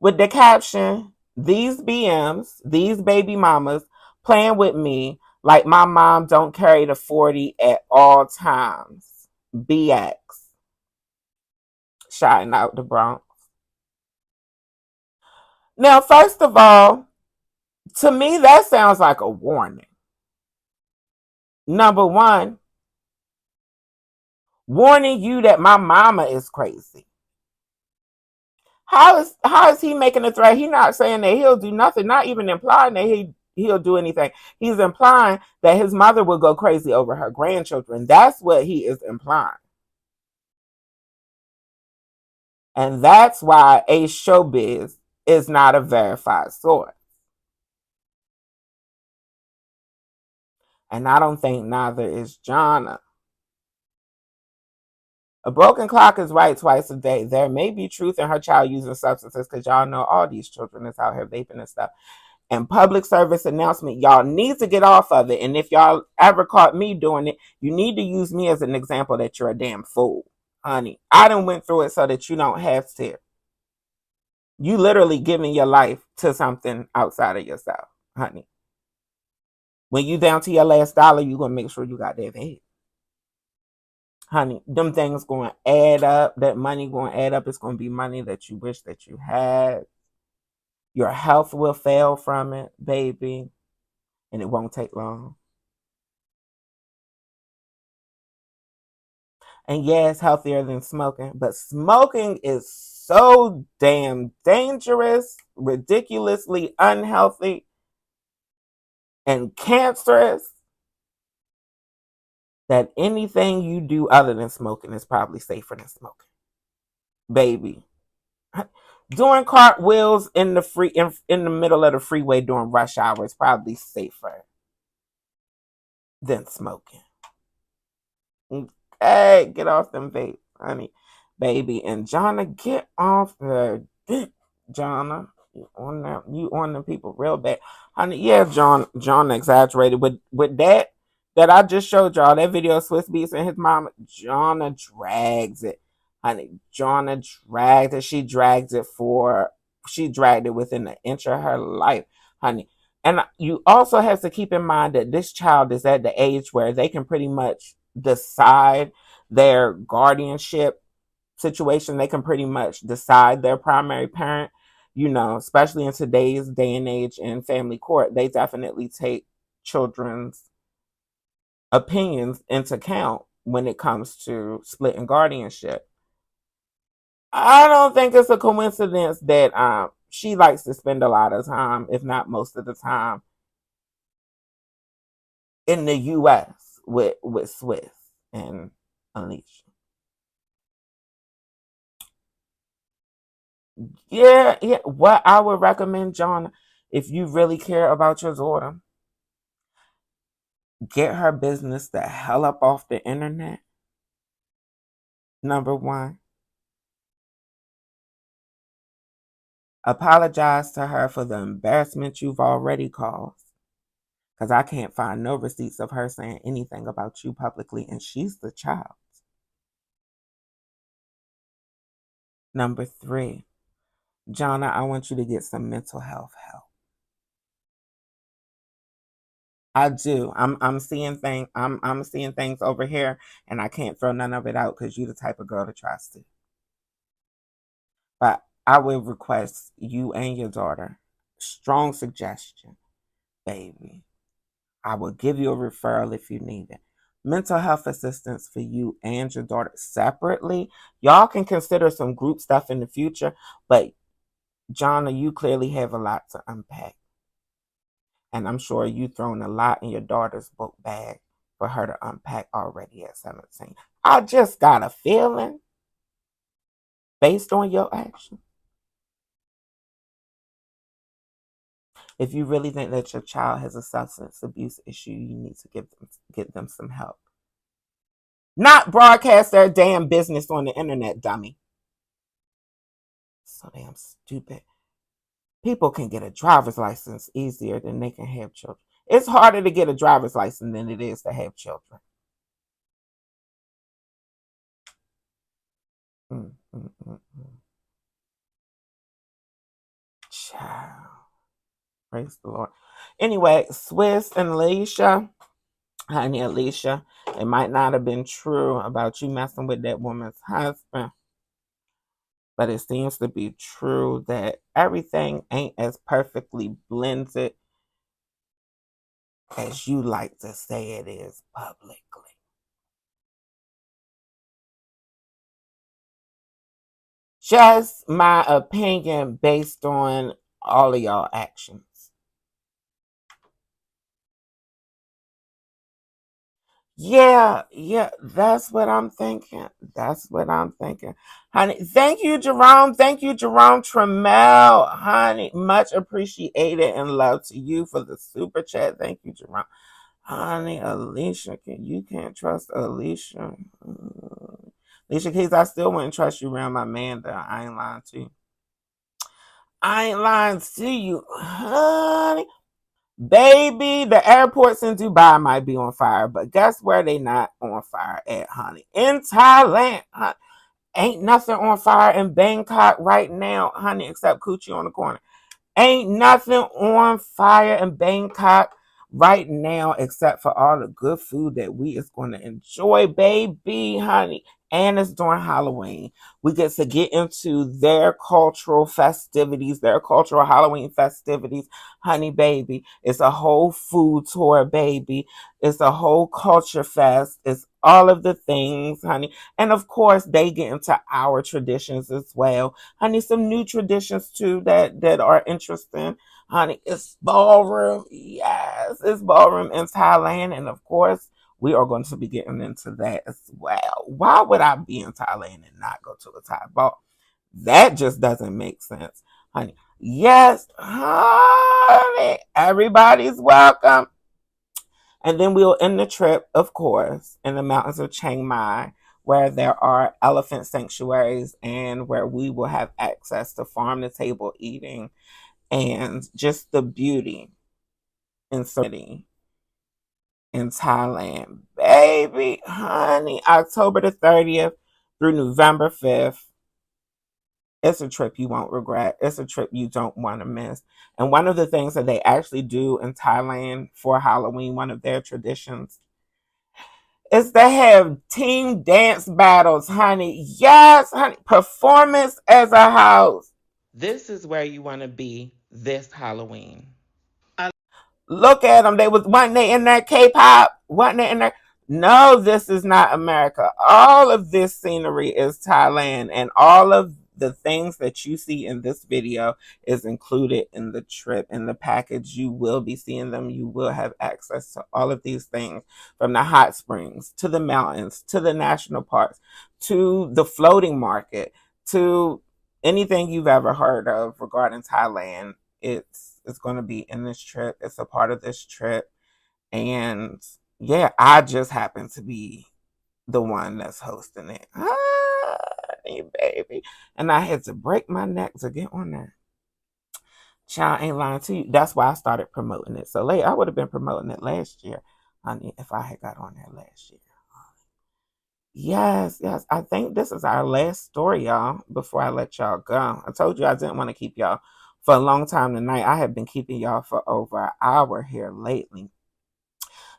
With the caption, these BMs, these baby mamas, playing with me like my mom don't carry the 40 at all times. BX. Shouting out the Bronx. Now, first of all, to me, that sounds like a warning. Number one, warning you that my mama is crazy. How is he making a threat? He's not saying that he'll do nothing, not even implying that he'll do anything. He's implying that his mother will go crazy over her grandchildren. That's what he is implying. And that's why Ace Showbiz is not a verified source. And I don't think neither is Jonna. A broken clock is right twice a day. There may be truth in her child using substances because y'all know all these children is out here vaping and stuff. And public service announcement, y'all need to get off of it. And if y'all ever caught me doing it, you need to use me as an example that you're a damn fool. Honey, I done went through it so that you don't have to. You literally giving your life to something outside of yourself, honey. When you down to your last dollar, you going to make sure you got that vape. Honey, them things going to add up. That money going to add up. It's going to be money that you wish that you had. Your health will fail from it, baby. And it won't take long. And yeah, it's healthier than smoking. But smoking is so damn dangerous, ridiculously unhealthy, and cancerous that anything you do other than smoking is probably safer than smoking. Baby. Doing cartwheels in the middle of the freeway during rush hour is probably safer than smoking. Hey, get off them vapes, honey. Baby. And Jonna, get off the dick, Jonna. You on them people real bad. Honey, yeah, John exaggerated. With that I just showed y'all, that video of Swizz Beatz and his mom, Jonna drags it. Honey, Jonna dragged it. She dragged it within an inch of her life, honey. And you also have to keep in mind that this child is at the age where they can pretty much decide their guardianship situation. They can pretty much decide their primary parent, you know, especially in today's day and age in family court. They definitely take children's opinions into account when it comes to splitting guardianship. I don't think it's a coincidence that she likes to spend a lot of time, if not most of the time, in the U.S. with Swizz and Alicia. Yeah. What I would recommend, John, if you really care about your daughter, get her business the hell up off the internet. Number one. Apologize to her for the embarrassment you've already caused. Because I can't find no receipts of her saying anything about you publicly, and she's the child. Number three, Jonna, I want you to get some mental health help. I do. I'm seeing things. I'm seeing things over here, and I can't throw none of it out because you're the type of girl that tries to. But I will request you and your daughter. Strong suggestion, baby. I will give you a referral if you need it. Mental health assistance for you and your daughter separately. Y'all can consider some group stuff in the future, but Jonna, you clearly have a lot to unpack. And I'm sure you've thrown a lot in your daughter's book bag for her to unpack already at 17. I just got a feeling, based on your action, if you really think that your child has a substance abuse issue, you need to get them some help. Not broadcast their damn business on the internet, dummy. So damn stupid. People can get a driver's license easier than they can have children. It's harder to get a driver's license than it is to have children. Child. Praise the Lord. Anyway, Swizz and Alicia, honey Alicia, it might not have been true about you messing with that woman's husband, but it seems to be true that everything ain't as perfectly blended as you like to say it is publicly. Just my opinion based on all of y'all actions. Yeah, that's what I'm thinking. Honey, thank you, Jerome. Thank you, Jerome Tremel. Honey, much appreciated and love to you for the super chat. Thank you, Jerome. Honey, Alicia, you can't trust Alicia. Alicia Keys, I still wouldn't trust you around my man, though. I ain't lying to you. Honey. Baby, the airports in Dubai might be on fire, but guess where they not on fire at, honey? In Thailand. Honey. Ain't nothing on fire in Bangkok right now, honey, except Coochie on the corner. Ain't nothing on fire in Bangkok right now except for all the good food that we is going to enjoy, baby, honey. And it's during Halloween. We get to get into their cultural festivities, their cultural Halloween festivities, honey, baby. It's a whole food tour, baby. It's a whole culture fest. It's all of the things, honey. And of course, they get into our traditions as well. Honey, some new traditions too that are interesting. Honey, it's ballroom. Yes, it's ballroom in Thailand. And of course, we are going to be getting into that as well. Why would I be in Thailand and not go to a Thai ball? That just doesn't make sense, honey. Yes, honey, everybody's welcome. And then we'll end the trip, of course, in the mountains of Chiang Mai, where there are elephant sanctuaries and where we will have access to farm-to-table eating and just the beauty and serenity in Thailand. Baby, honey, October the 30th through November 5th. It's a trip you won't regret. It's a trip you don't want to miss. And one of the things that they actually do in Thailand for Halloween, one of their traditions, is they have team dance battles, honey. Yes, honey. Performance as a house. This is where you want to be this Halloween. Look at them. Wasn't they in that K-pop? Wasn't they in there? No, this is not America. All of this scenery is Thailand, and all of the things that you see in this video is included in the trip, in the package. You will be seeing them. You will have access to all of these things, from the hot springs to the mountains to the national parks to the floating market to anything you've ever heard of regarding Thailand. It's going to be in this trip. It's a part of this trip. And yeah, I just happen to be the one that's hosting it. Honey, baby. And I had to break my neck to get on there. Child, ain't lying to you. That's why I started promoting it. So I would have been promoting it last year, honey, if I had got on there last year. Yes, yes. I think this is our last story, y'all, before I let y'all go. I told you I didn't want to keep y'all for a long time tonight. I have been keeping y'all for over an hour here lately.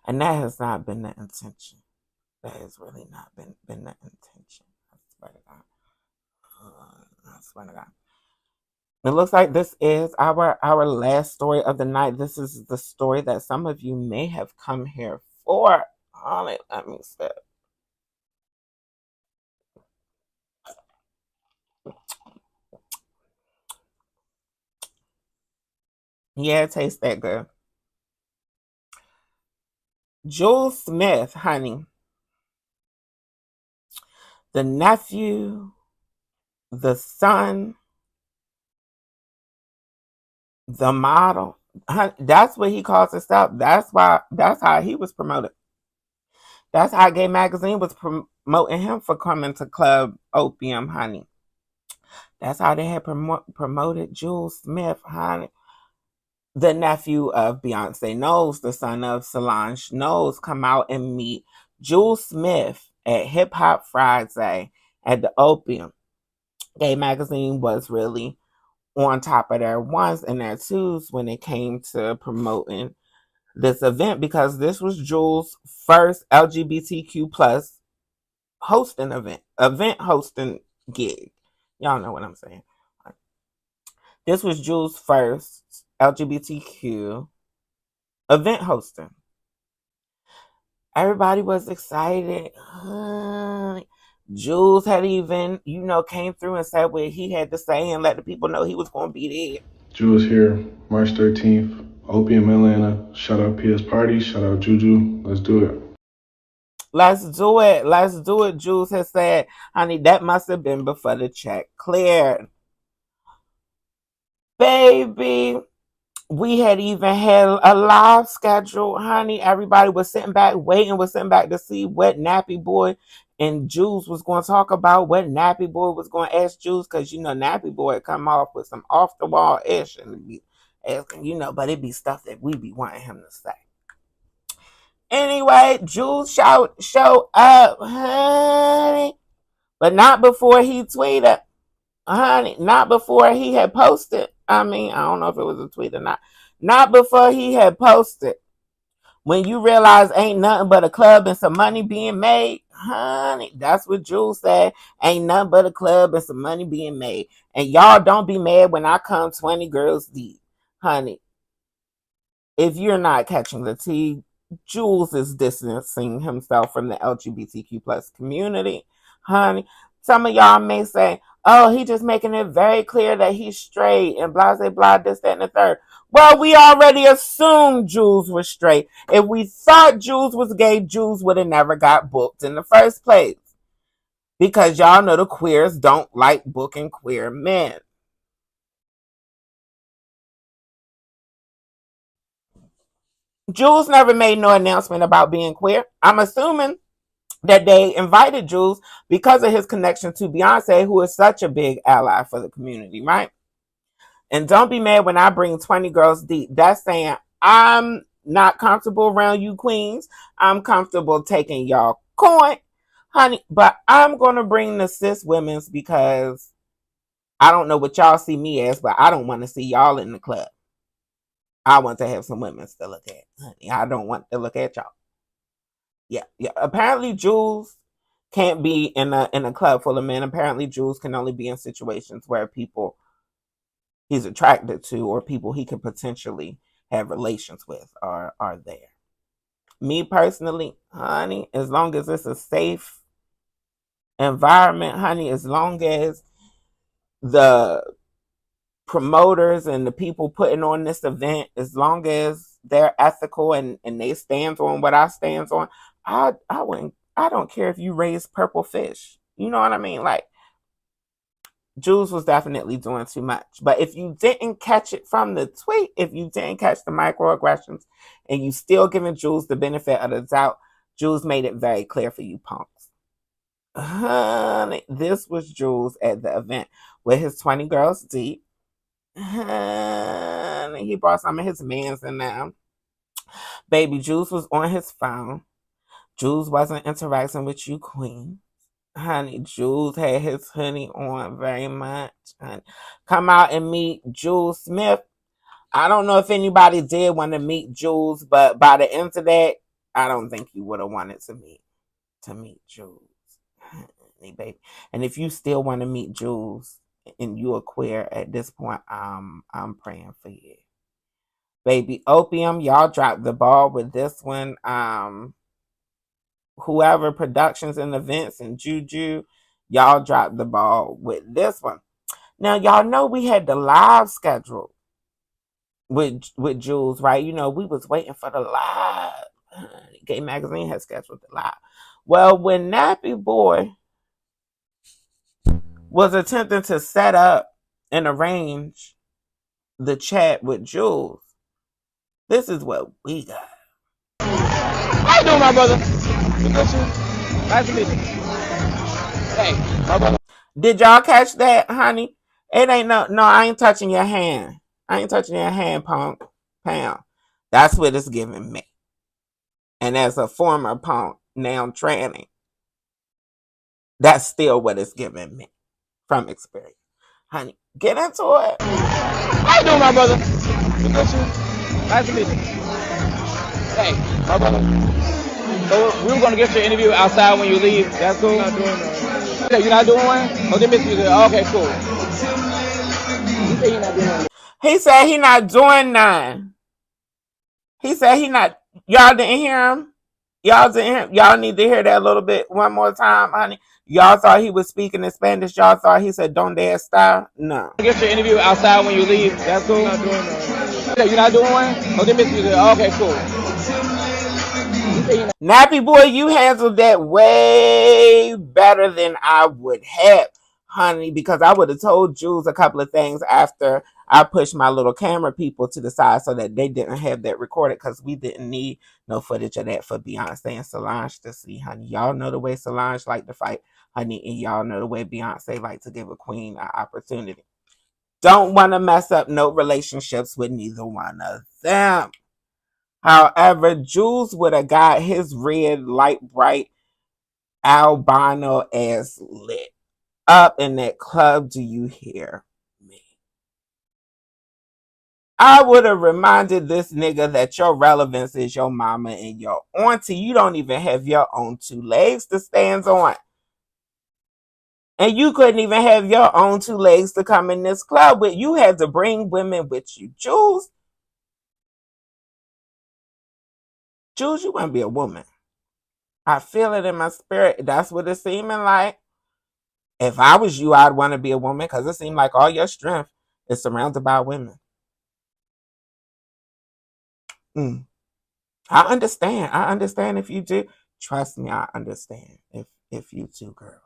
And that has not been the intention. That has really not been the intention. I swear to God. I swear to God. It looks like this is our last story of the night. This is the story that some of you may have come here for. Let me see. Yeah, it tastes that good. Julez Smith, honey. The nephew, the son, the model. That's what he calls himself. That's how he was promoted. That's how Gay Magazine was promoting him for coming to Club Opium, honey. That's how they had promoted Julez Smith, honey. The nephew of Beyonce Knowles, the son of Solange Knowles, come out and meet Julez Smith at Hip Hop Friday at the Opium. Gay Magazine was really on top of their ones and their twos when it came to promoting this event, because this was Julez's first LGBTQ plus hosting event hosting gig. Y'all know what I'm saying. This was Julez's first LGBTQ event hosting. Everybody was excited. Julez had even, came through and said what he had to say and let the people know he was going to be there. Julez here, March 13th, Opium, Atlanta. Shout out PS Party, shout out Juju. Let's do it. Let's do it. Let's do it, Julez has said. Honey, that must have been before the check cleared. Baby, we had even had a live schedule, honey. Everybody was sitting back, to see what Nappy Boy and Julez was going to talk about, what Nappy Boy was going to ask Julez, because, Nappy Boy had come off with some off-the-wall ish, and be asking, but it'd be stuff that we be wanting him to say. Anyway, Julez show up, honey, but not before he tweeted, honey, not before he had posted. I don't know if it was a tweet or not. Not before he had posted. When you realize ain't nothing but a club and some money being made, honey, that's what Julez said. Ain't nothing but a club and some money being made. And y'all don't be mad when I come 20 girls deep, honey. If you're not catching the tea, Julez is distancing himself from the LGBTQ plus community, honey. Some of y'all may say, oh, he just making it very clear that he's straight and blah, blah, blah, this, that, and the third. Well, we already assumed Julez was straight. If we thought Julez was gay, Julez would have never got booked in the first place. Because y'all know the queers don't like booking queer men. Julez never made no announcement about being queer. I'm assuming that they invited Julez because of his connection to Beyonce, who is such a big ally for the community, right? And don't be mad when I bring 20 girls deep. That's saying I'm not comfortable around you queens. I'm comfortable taking y'all coin, honey. But I'm going to bring the cis women's because I don't know what y'all see me as, but I don't want to see y'all in the club. I want to have some women to look at, honey. I don't want to look at y'all. Yeah. Apparently, Julez can't be in a club full of men. Apparently, Julez can only be in situations where people he's attracted to or people he could potentially have relations with are there. Me personally, honey, as long as it's a safe environment, honey, as long as the promoters and the people putting on this event, as long as they're ethical and they stand on what I stand on, I don't care if you raise purple fish. You know what I mean? Like, Julez was definitely doing too much. But if you didn't catch it from the tweet, if you didn't catch the microaggressions, and you still giving Julez the benefit of the doubt, Julez made it very clear for you punks. Honey, this was Julez at the event with his 20 girls deep. Honey, he brought some of his mans in there. Baby, Julez was on his phone. Jules wasn't interacting with you, queen. Honey, Jules had his hoodie on very much. Honey. Come out and meet Julez Smith. I don't know if anybody did want to meet Jules, but by the end of that, I don't think you would have wanted to meet Jules. Honey, baby. And if you still want to meet Jules and you are queer at this point, I'm praying for you. Baby Opium, y'all dropped the ball with this one. Whoever productions and events and Juju, y'all dropped the ball with this one. Now y'all know we had the live schedule with Jules, right? You know, we was waiting for the live. Gay Magazine had scheduled the live. Well, when Nappy Boy was attempting to set up and arrange the chat with Jules, this is what we got. How you doing, my brother? Nice to meet you. Hey, my brother. Did y'all catch that, honey? It ain't no, I ain't touching your hand. I ain't touching your hand, punk. Pound. That's what it's giving me. And as a former punk, now tranny, that's still what it's giving me from experience. Honey, get into it. How you doing, my brother? Nice to meet you. Hey, my brother. So we were gonna get your interview outside when you leave. That's cool. You're not doing that. You're not doing one? Oh, they missed you there. Okay, cool. He said he's not doing one. He said he not doing none. He said he not. Y'all didn't hear him? Y'all didn't hear him? Y'all need to hear that a little bit one more time, honey. Y'all thought he was speaking in Spanish. Y'all thought he said "Donde está?" No. Get your interview outside when you leave. That's cool. You're not doing that. You're not doing one? Oh, they missed you there. Okay, cool. Nappy Boy, you handled that way better than I would have, honey, because I would have told Jules a couple of things after I pushed my little camera people to the side so that they didn't have that recorded, because we didn't need no footage of that for Beyonce and Solange to see, honey. Y'all know the way Solange like to fight, honey, and y'all know the way Beyonce like to give a queen an opportunity. Don't want to mess up no relationships with neither one of them. However, Jules would have got his red, light, bright, albino ass lit up in that club. Do you hear me? I would have reminded this nigga that your relevance is your mama and your auntie. You don't even have your own two legs to stand on. And you couldn't even have your own two legs to come in this club with. You had to bring women with you. Jules, you want to be a woman. I feel it in my spirit. That's what it's seeming like. If I was you, I'd want to be a woman, because it seemed like all your strength is surrounded by women. I understand. I understand if you do. Trust me, I understand if you do, girl.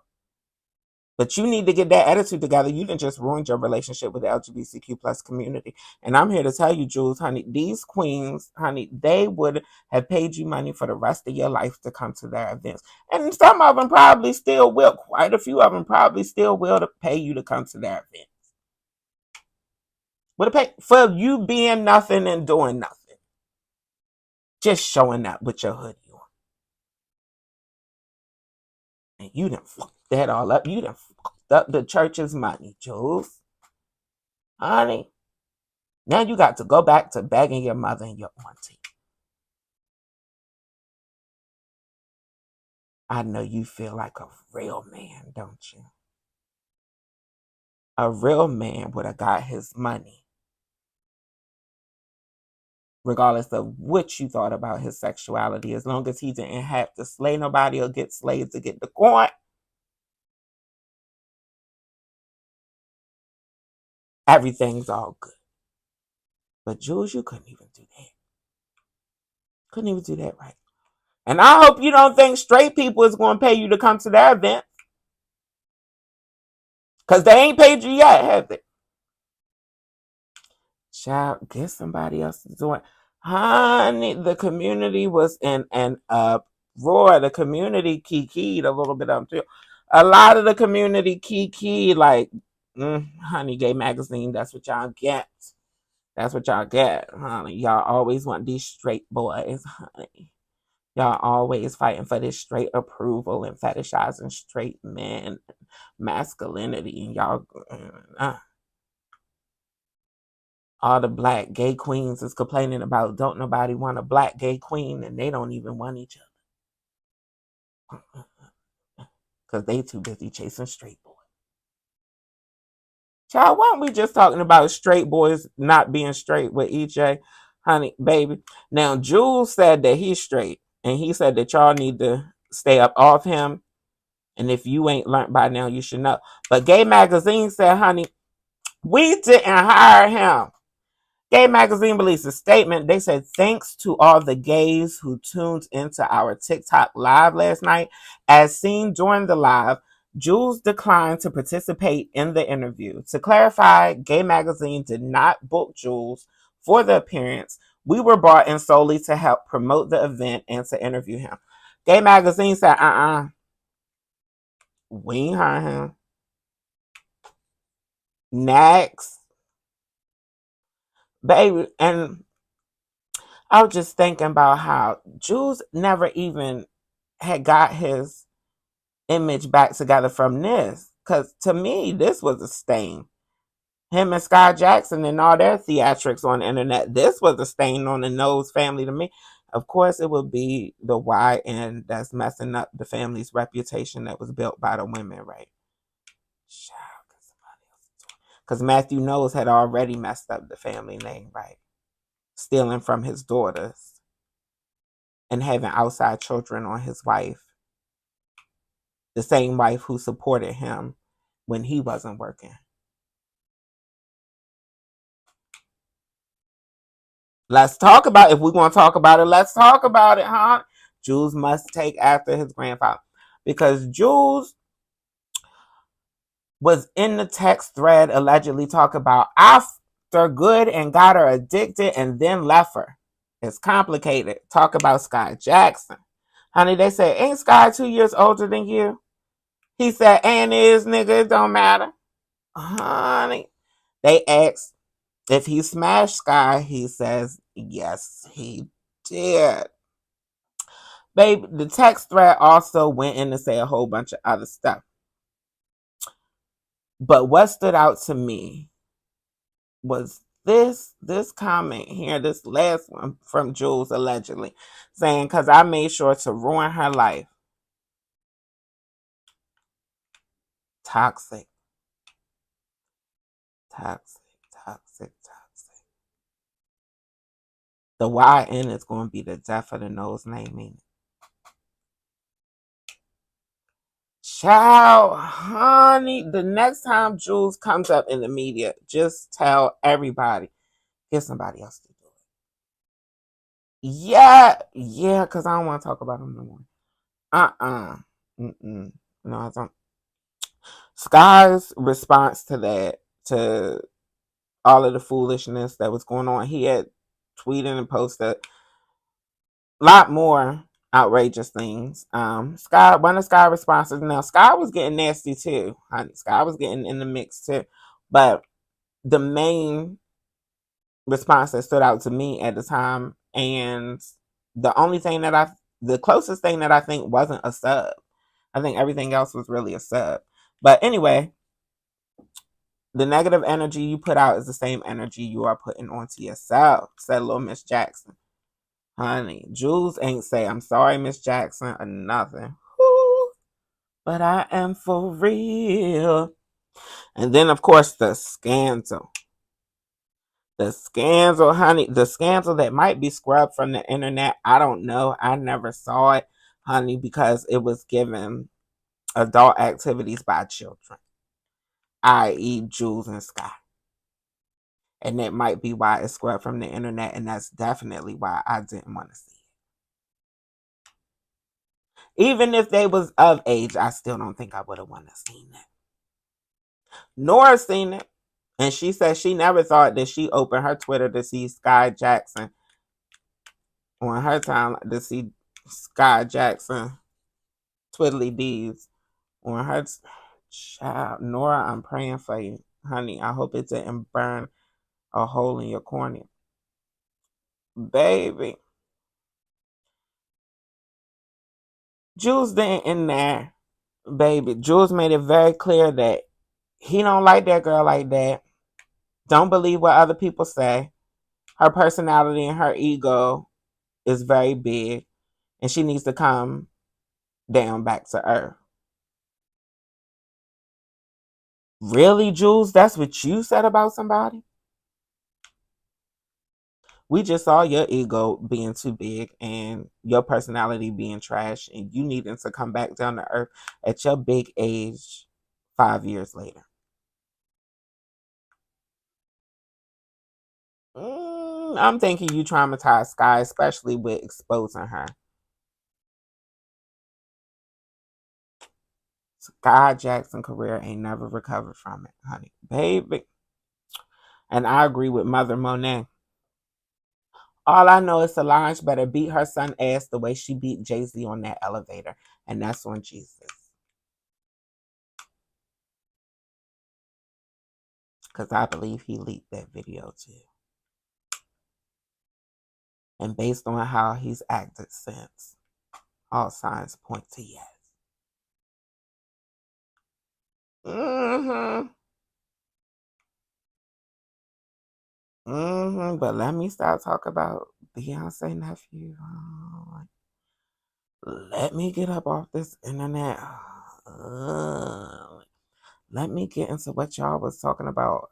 But you need to get that attitude together. You done just ruined your relationship with the LGBTQ plus community. And I'm here to tell you, Jules, honey, these queens, honey, they would have paid you money for the rest of your life to come to their events. And some of them probably still will. Quite a few of them probably still will to pay you to come to their events. Would have paid for you being nothing and doing nothing. Just showing up with your hoodie on. And you done fucked that all up. You done fucked up the church's money, Jules. Honey, now you got to go back to begging your mother and your auntie. I know you feel like a real man, don't you? A real man would have got his money, regardless of what you thought about his sexuality, as long as he didn't have to slay nobody or get slayed to get the coin. Everything's all good. But Jules, you couldn't even do that. Couldn't even do that right. And I hope you don't think straight people is going to pay you to come to their event. Because they ain't paid you yet, have they? Child, get somebody else to do it. Honey, the community was in an uproar. The community kikied a little bit up too. A lot of the community kikied, like, honey, Gay Magazine, that's what y'all get. That's what y'all get, honey. Y'all always want these straight boys, honey. Y'all always fighting for this straight approval and fetishizing straight men, masculinity, and y'all, all the black gay queens is complaining about don't nobody want a black gay queen, and they don't even want each other because they too busy chasing straight boys. Child, why aren't we just talking about straight boys not being straight with EJ? Honey, baby. Now, Jules said that he's straight, and he said that y'all need to stay up off him, and if you ain't learned by now, you should know. But Gay Magazine said, honey, we didn't hire him. Gay Magazine released a statement. They said, thanks to all the gays who tuned into our TikTok live last night. As seen during the live, Jules declined to participate in the interview. To clarify, Gay Magazine did not book Jules for the appearance. We were brought in solely to help promote the event and to interview him. Gay Magazine said, we ain't hired him. Next. Baby, and I was just thinking about how Jules never even had got his image back together from this. Because to me, this was a stain. Him and Sky Jackson and all their theatrics on the internet, this was a stain on the Knowles family to me. Of course, it would be the YN that's messing up the family's reputation that was built by the women, right? Because Matthew Knowles had already messed up the family name, right? Stealing from his daughters and having outside children on his wife. The same wife who supported him when he wasn't working. Let's talk about it. If we're going to talk about it, let's talk about it, huh? Jules must take after his grandfather. Because Jules was in the text thread allegedly talking about after good and got her addicted and then left her. It's complicated. Talk about Sky Jackson. Honey, they said, ain't Sky 2 years older than you? He said, and is, nigga, it don't matter. Honey. They asked if he smashed Sky. He says, yes, he did. Babe, the text thread also went in to say a whole bunch of other stuff. But what stood out to me was this comment here, this last one from Jules allegedly, saying, because I made sure to ruin her life. Toxic. Toxic, toxic, toxic. The YN is going to be the death of the nose naming. Child, honey, the next time Jules comes up in the media, just tell everybody, get somebody else to do it. Yeah, because I don't want to talk about him no more. No, I don't. Sky's response to that, to all of the foolishness that was going on, he had tweeted and posted a lot more outrageous things. Sky, one of Sky's responses, now Sky was getting nasty too, honey. Sky was getting in the mix too. But the main response that stood out to me at the time, and the closest thing that I think wasn't a sub. I think everything else was really a sub. But anyway, the negative energy you put out is the same energy you are putting onto yourself, said little Miss Jackson. Honey, Jules ain't say, I'm sorry, Miss Jackson, or nothing. Woo, but I am for real. And then, of course, the scandal. The scandal, honey. The scandal that might be scrubbed from the internet. I don't know. I never saw it, honey, because it was given adult activities by children, i.e. Jules and Sky. And that might be why it's scrubbed from the internet, and that's definitely why I didn't want to see it. Even if they was of age, I still don't think I would have wanted to see it. Nora seen it, and she said she never thought that she opened her Twitter to see Sky Jackson on her time, to see Sky Jackson twiddly deeds on her child. Nora, I'm praying for you, honey. I hope it didn't burn a hole in your cornea. Baby. Jules didn't in there, baby. Jules made it very clear that he don't like that girl like that. Don't believe what other people say. Her personality and her ego is very big, and she needs to come down back to earth. Really, Jules? That's what you said about somebody? We just saw your ego being too big and your personality being trash, and you needing to come back down to earth at your big age 5 years later. I'm thinking you traumatized Sky, especially with exposing her. Sky Jackson career ain't never recovered from it, honey. Baby. And I agree with Mother Monet. All I know is Solange better beat her son ass the way she beat Jay-Z on that elevator. And that's on Jesus. Because I believe he leaked that video too. And based on how he's acted since, all signs point to yes. But let me start talking about Beyonce nephew. Let me get up off this internet. Let me get into what y'all was talking about.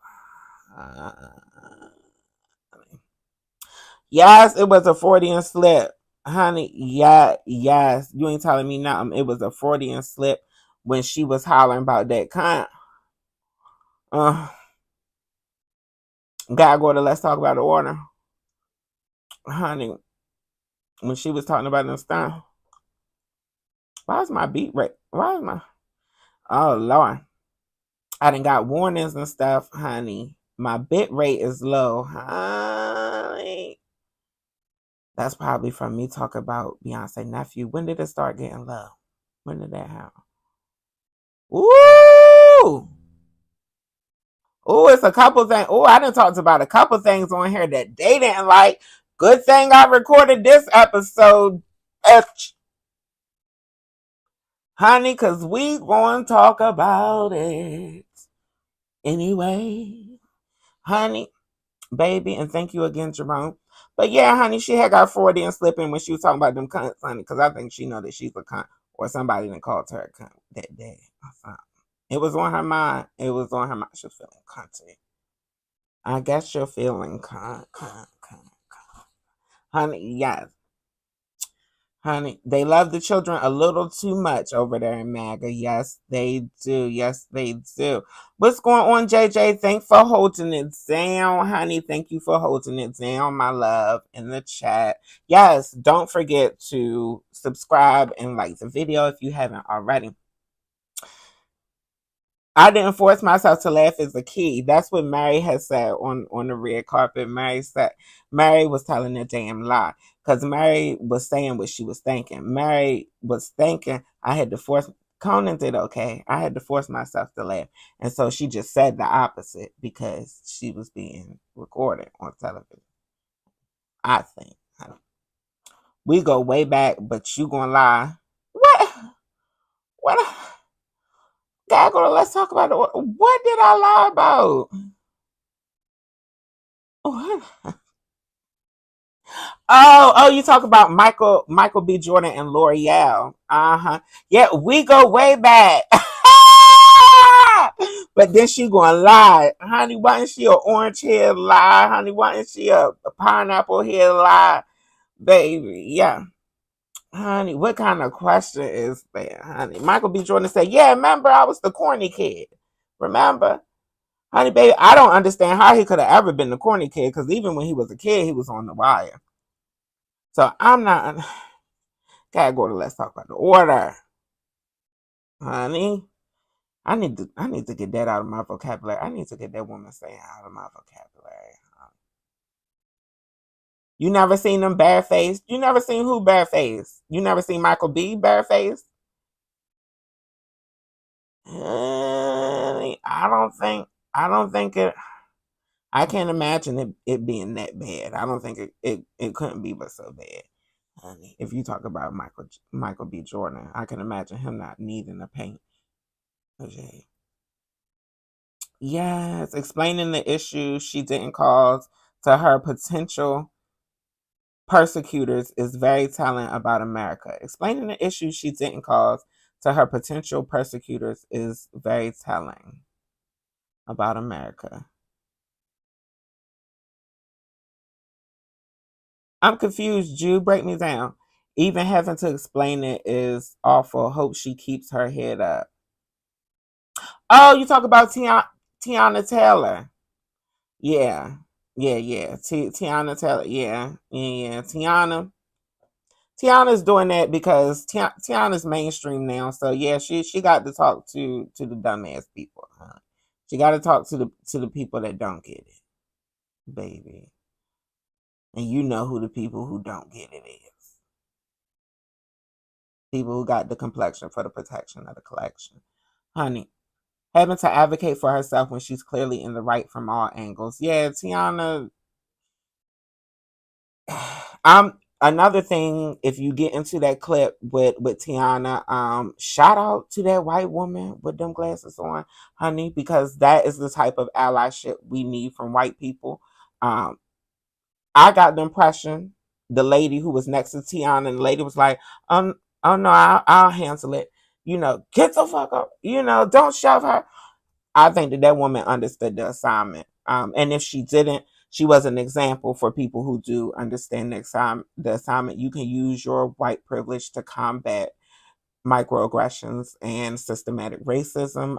Yes, it was a Freudian slip. Honey, yeah, yes. You ain't telling me nothing. It was a Freudian slip when she was hollering about that cunt. Gotta go to Let's Talk About the Order. Honey, when she was talking about them stuff. Why is my beat rate? Why is my... Oh, Lord. I done got warnings and stuff, honey. My bit rate is low, honey. That's probably from me talking about Beyonce nephew. When did it start getting low? When did that happen? Ooh! Ooh, it's a couple things. Ooh, I done talked about a couple things on here that they didn't like. Good thing I recorded this episode, honey, because we going to talk about it anyway. Honey, baby, and thank you again, Jerome. But yeah, honey, she had got 40 and slipping when she was talking about them cunts, honey, because I think she know that she's a cunt, or somebody done called her a cunt that day. It was on her mind. It was on her mind. She was feeling cunty. I guess you're feeling cunt. Honey, yes. Honey, they love the children a little too much over there in MAGA. Yes, they do. Yes, they do. What's going on, JJ? Thanks for holding it down, honey. Thank you for holding it down, my love, in the chat. Yes, don't forget to subscribe and like the video if you haven't already. I didn't force myself to laugh as a kid. That's what Mary has said on the red carpet. Mary was telling a damn lie. Because Mary was saying what she was thinking. Mary was thinking I had to force... Conan did okay. I had to force myself to laugh. And so she just said the opposite because she was being recorded on television. I think. We go way back, but you gonna lie. What? Gotta go to Let's Talk About it. What did I lie about? What? Oh, you talk about Michael B. Jordan and L'Oreal. Yeah, we go way back. But then she gonna lie. Honey, why isn't she an orange hair lie? Honey, why isn't she a pineapple hair lie? Baby, yeah. Honey, what kind of question is that, honey? Michael B. Jordan said, yeah, remember, I was the corny kid. Remember? Honey, baby, I don't understand how he could have ever been the corny kid, because even when he was a kid, he was on the wire. So I'm not... Gotta go to Let's Talk About the Order. Honey, I need to get that out of my vocabulary. I need to get that woman saying out of my vocabulary. You never seen them barefaced? You never seen who barefaced? You never seen Michael B. barefaced? I don't think it... I can't imagine it being that bad. I don't think it couldn't be but so bad. Honey, if you talk about Michael B. Jordan, I can imagine him not needing a paint. Okay. Yes, explaining the issue she didn't cause to her potential persecutors is very telling about America. Explaining the issue she didn't cause to her potential persecutors is very telling about America. I'm confused, Jew. Break me down. Even having to explain it is awful. Hope she keeps her head up. Oh, you talk about Teyana Taylor. Yeah. Yeah. Teyana Taylor. Yeah. Teyana's doing that because Teyana's mainstream now. So yeah, she got to talk to the dumbass people. Huh? She got to talk to the people that don't get it, baby. And you know who the people who don't get it is. People who got the complexion for the protection of the collection. Honey, having to advocate for herself when she's clearly in the right from all angles. Yeah, Teyana. Another thing, if you get into that clip with Teyana, shout out to that white woman with them glasses on, honey, because that is the type of allyship we need from white people. I got the impression the lady who was next to Teyana, and the lady was like, oh no, I'll handle it. Get the fuck up. Don't shove her. I think that woman understood the assignment. And if she didn't, she was an example for people who do understand the assignment. You can use your white privilege to combat microaggressions and systematic racism.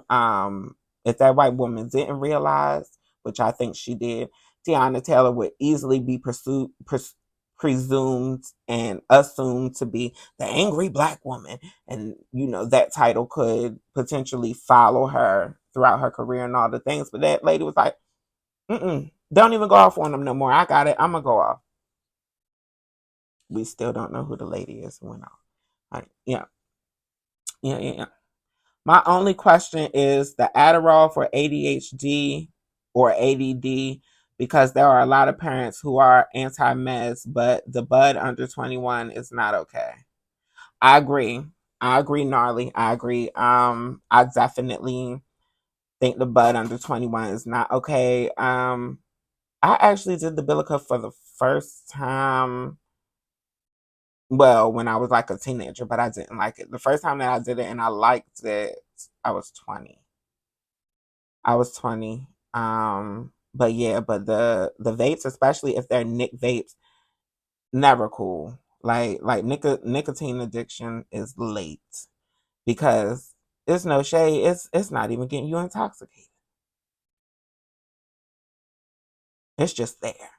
If that white woman didn't realize, which I think she did, Teyana Taylor would easily be presumed and assumed to be the angry black woman. And, that title could potentially follow her throughout her career and all the things. But that lady was like, don't even go off on them no more. I got it. I'm going to go off. We still don't know who the lady is who went off. Yeah. My only question is the Adderall for ADHD or ADD, because there are a lot of parents who are anti-meds, but the bud under 21 is not okay. I agree, gnarly. I agree. I definitely think the bud under 21 is not okay. I actually did the Bilica for the first time. Well, when I was like a teenager, but I didn't like it. The first time that I did it and I liked it, I was 20. But yeah, but the vapes, especially if they're Nick vapes, never cool. Like nicotine addiction is late because it's no shade. It's not even getting you intoxicated. It's just there.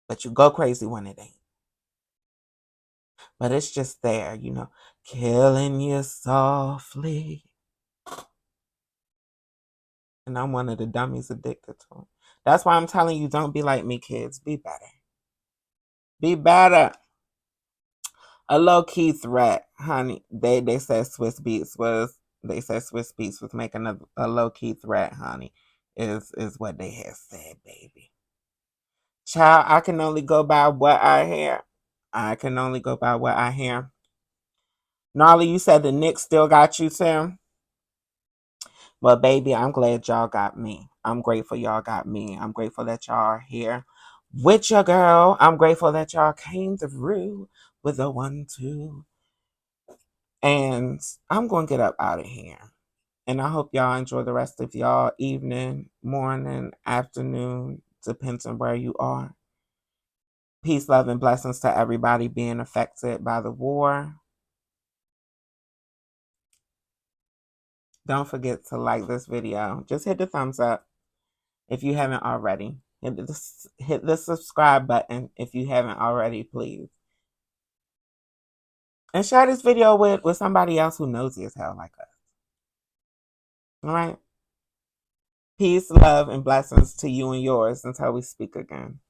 But you go crazy when it ain't. But it's just there, killing you softly. And I'm one of the dummies addicted to them. That's why I'm telling you, don't be like me, kids. Be better. Be better. A low-key threat, honey. They said Swizz Beatz was making a low-key threat, honey. Is what they have said, baby. Child, I can only go by what I hear. Gnarly, you said the Knicks still got you, Tim? Well, baby, I'm glad y'all got me. I'm grateful y'all got me. I'm grateful that y'all are here with your girl. I'm grateful that y'all came through with a 1-2. And I'm going to get up out of here. And I hope y'all enjoy the rest of y'all evening, morning, afternoon, depends on where you are. Peace, love, and blessings to everybody being affected by the war. Don't forget to like this video. Just hit the thumbs up if you haven't already. Hit the subscribe button if you haven't already, please. And share this video with somebody else who nosy as hell like us. All right? Peace, love, and blessings to you and yours until we speak again.